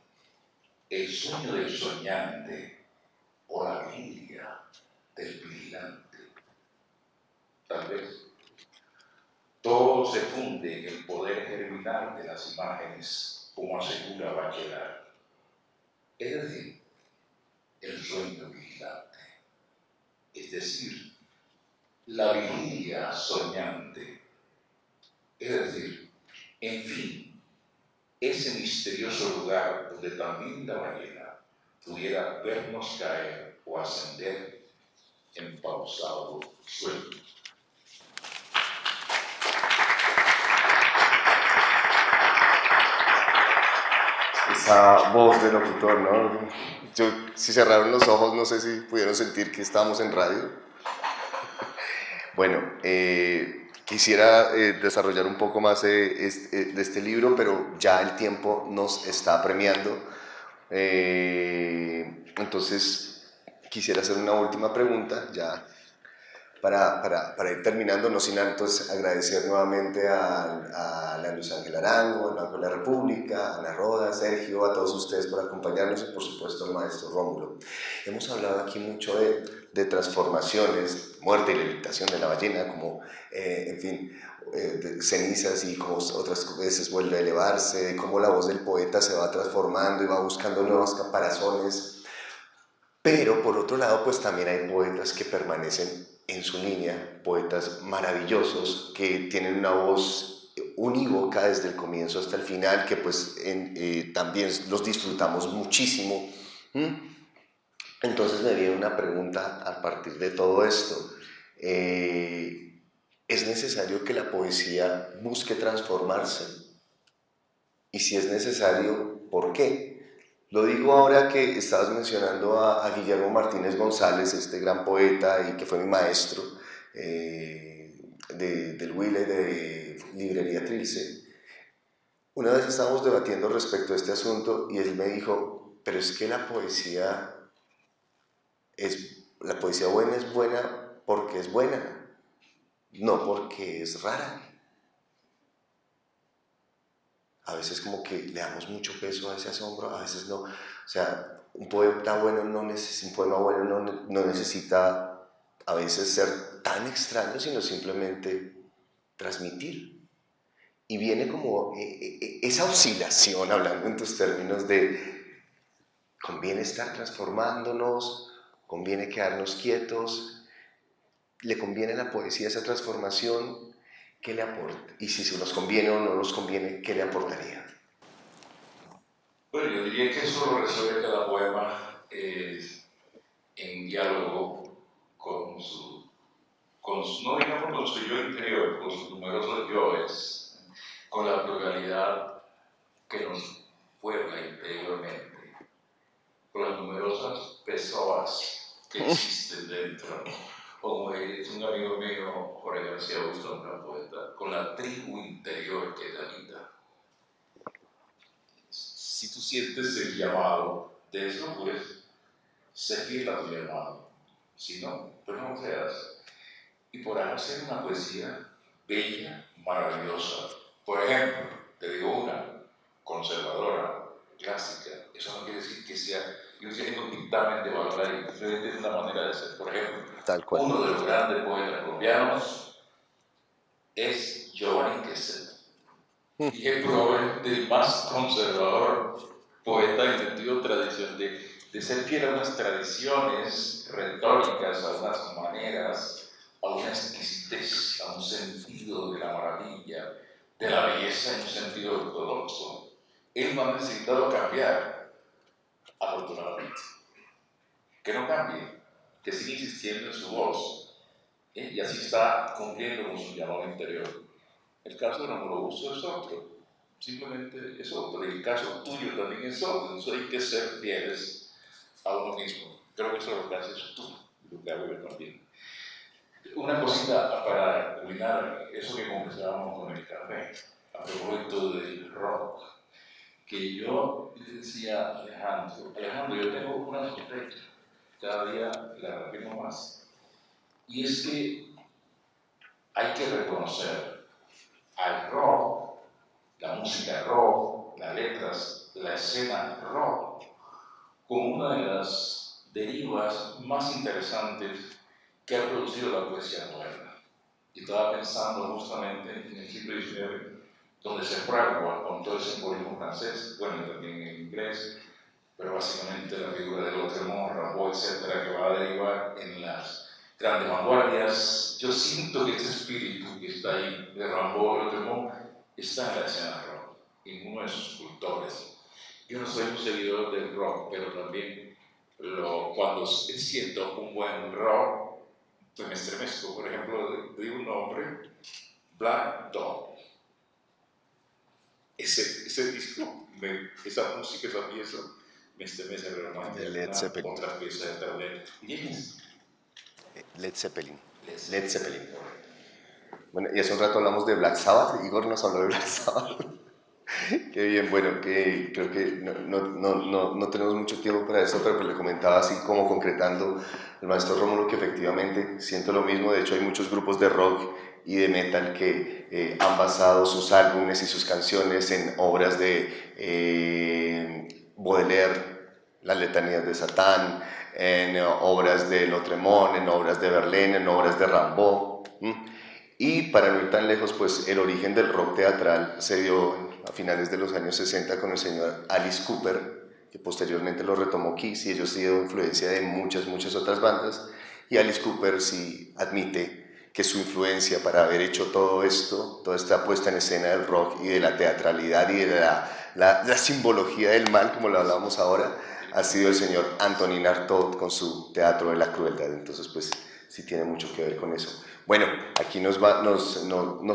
¿El sueño del soñante o la vigilia del vigilante? Tal vez todo se funde en el poder germinal de las imágenes, como asegura Bachelard. Es decir, el sueño vigilante, es decir, la vigilia soñante, es decir, en fin, ese misterioso lugar donde también la ballena pudiera vernos caer o ascender en pausado sueño. Esa voz del locutor, ¿no? Yo, si cerraron los ojos, no sé si pudieron sentir que estábamos en radio. Bueno, quisiera desarrollar un poco más de este libro, pero ya el tiempo nos está premiando. Entonces, quisiera hacer una última pregunta, ya para ir terminando, no sin antes agradecer nuevamente a la Luz Ángel Arango, al Banco de la República, a Ana Roda, Sergio, a todos ustedes por acompañarnos y por supuesto al maestro Rómulo. Hemos hablado aquí mucho de transformaciones, muerte y levitación de la ballena, como, en fin, de cenizas y como otras veces vuelve a elevarse, cómo la voz del poeta se va transformando y va buscando nuevos caparazones. Pero por otro lado, pues también hay poetas que permanecen en su línea, poetas maravillosos que tienen una voz unívoca desde el comienzo hasta el final, que pues también los disfrutamos muchísimo. Entonces me viene una pregunta a partir de todo esto. ¿Es necesario que la poesía busque transformarse? Y si es necesario, ¿por qué? Lo digo ahora que estabas mencionando a Guillermo Martínez González, este gran poeta y que fue mi maestro del Huile de Librería Trilce. Una vez estábamos debatiendo respecto a este asunto y él me dijo, pero es que la poesía buena es buena porque es buena, no porque es rara. A veces como que le damos mucho peso a ese asombro, a veces no. O sea, un poema bueno no necesita a veces ser tan extraño, sino simplemente transmitir. Y viene como esa oscilación, hablando en tus términos de conviene estar transformándonos, conviene quedarnos quietos, le conviene a la poesía esa transformación, ¿qué le aporta? Y si se nos conviene o no nos conviene, ¿qué le aportaría? Bueno, yo diría que eso lo resuelve cada poema en diálogo con su, no digamos con su yo interior, con sus numerosos yoes, con la pluralidad que nos puebla interiormente, con las numerosas personas que existen dentro. Como es un amigo mío, Jorge García Busto, un gran poeta, con la tribu interior que es la vida. Si tú sientes el llamado de eso, pues sé fiel a tu llamado. Si no, pues no lo seas. Y podrás hacer una poesía bella, maravillosa. Por ejemplo, te digo una, conservadora, clásica. Eso no quiere decir que sea, yo tengo un dictamen de valorar diferente de una manera de ser. Por ejemplo, Tal cual. uno de los grandes poetas colombianos es Giovanni Queset. Y es probablemente el más conservador poeta en sentido tradición de ser fiel a unas tradiciones retóricas, a unas maneras, a una exquisitez, a un sentido de la maravilla, de la belleza en un sentido ortodoxo. Él no ha necesitado cambiar, afortunadamente. Que no cambie, que siga insistiendo en su voz, y así está cumpliendo con su llamado interior. El caso de Rómulo Busto es otro, simplemente es otro, y el caso tuyo también es otro, entonces hay que ser fieles a uno mismo. Creo que eso es lo que haces tú, lo que hago yo también. Una cosita para terminar, eso que conversábamos con el café, a propósito del rock, que yo le decía a Alejandro, yo tengo una sospecha, cada día la reafirmo más, y es que hay que reconocer al rock, la música rock, las letras, la escena rock, como una de las derivas más interesantes que ha producido la poesía moderna. Y estaba pensando justamente en el siglo XIX, donde se fragua con todo ese simbolismo francés, bueno, y también en inglés, pero básicamente la figura de Lautréamont, Rimbaud, etcétera, que va a derivar en las grandes vanguardias. Yo siento que este espíritu que está ahí de Rimbaud, Lautréamont, está en la escena rock, en uno de sus cultores. Yo no soy un seguidor del rock, pero también cuando siento un buen rock, pues me estremezco. Por ejemplo, de un nombre, Black Dog. Ese disco, esa música, esa pieza, me estremece realmente. De Led Zeppelin. Otra pieza de Tarlet. ¿Quién es? Led Zeppelin. Led Zeppelin. Bueno, y hace un rato hablamos de Black Sabbath. Igor nos habló de Black Sabbath. Qué bien, bueno, que creo que no tenemos mucho tiempo para esto, pero pues le comentaba así como concretando el maestro Rómulo que efectivamente siento lo mismo. De hecho hay muchos grupos de rock y de metal que han basado sus álbumes y sus canciones en obras de Baudelaire, las letanías de Satán, en obras de Lautréamont, en obras de Verlaine, en obras de Rimbaud. Y para no ir tan lejos, pues el origen del rock teatral se dio a finales de los años 60 con el señor Alice Cooper, que posteriormente lo retomó Kiss, y ellos han sido influencia de muchas otras bandas. Y Alice Cooper sí admite que su influencia para haber hecho todo esto, toda esta puesta en escena del rock y de la teatralidad y de la simbología del mal, como lo hablábamos ahora, ha sido el señor Antonin Artaud con su Teatro de la Crueldad. Entonces, pues sí tiene mucho que ver con eso. Bueno, aquí nos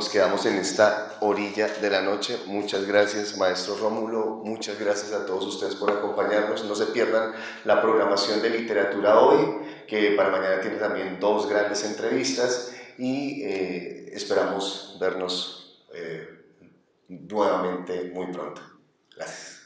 quedamos en esta orilla de la noche. Muchas gracias, maestro Rómulo. Muchas gracias a todos ustedes por acompañarnos. No se pierdan la programación de Literatura Hoy, que para mañana tiene también 2 grandes entrevistas y esperamos vernos nuevamente muy pronto. Gracias.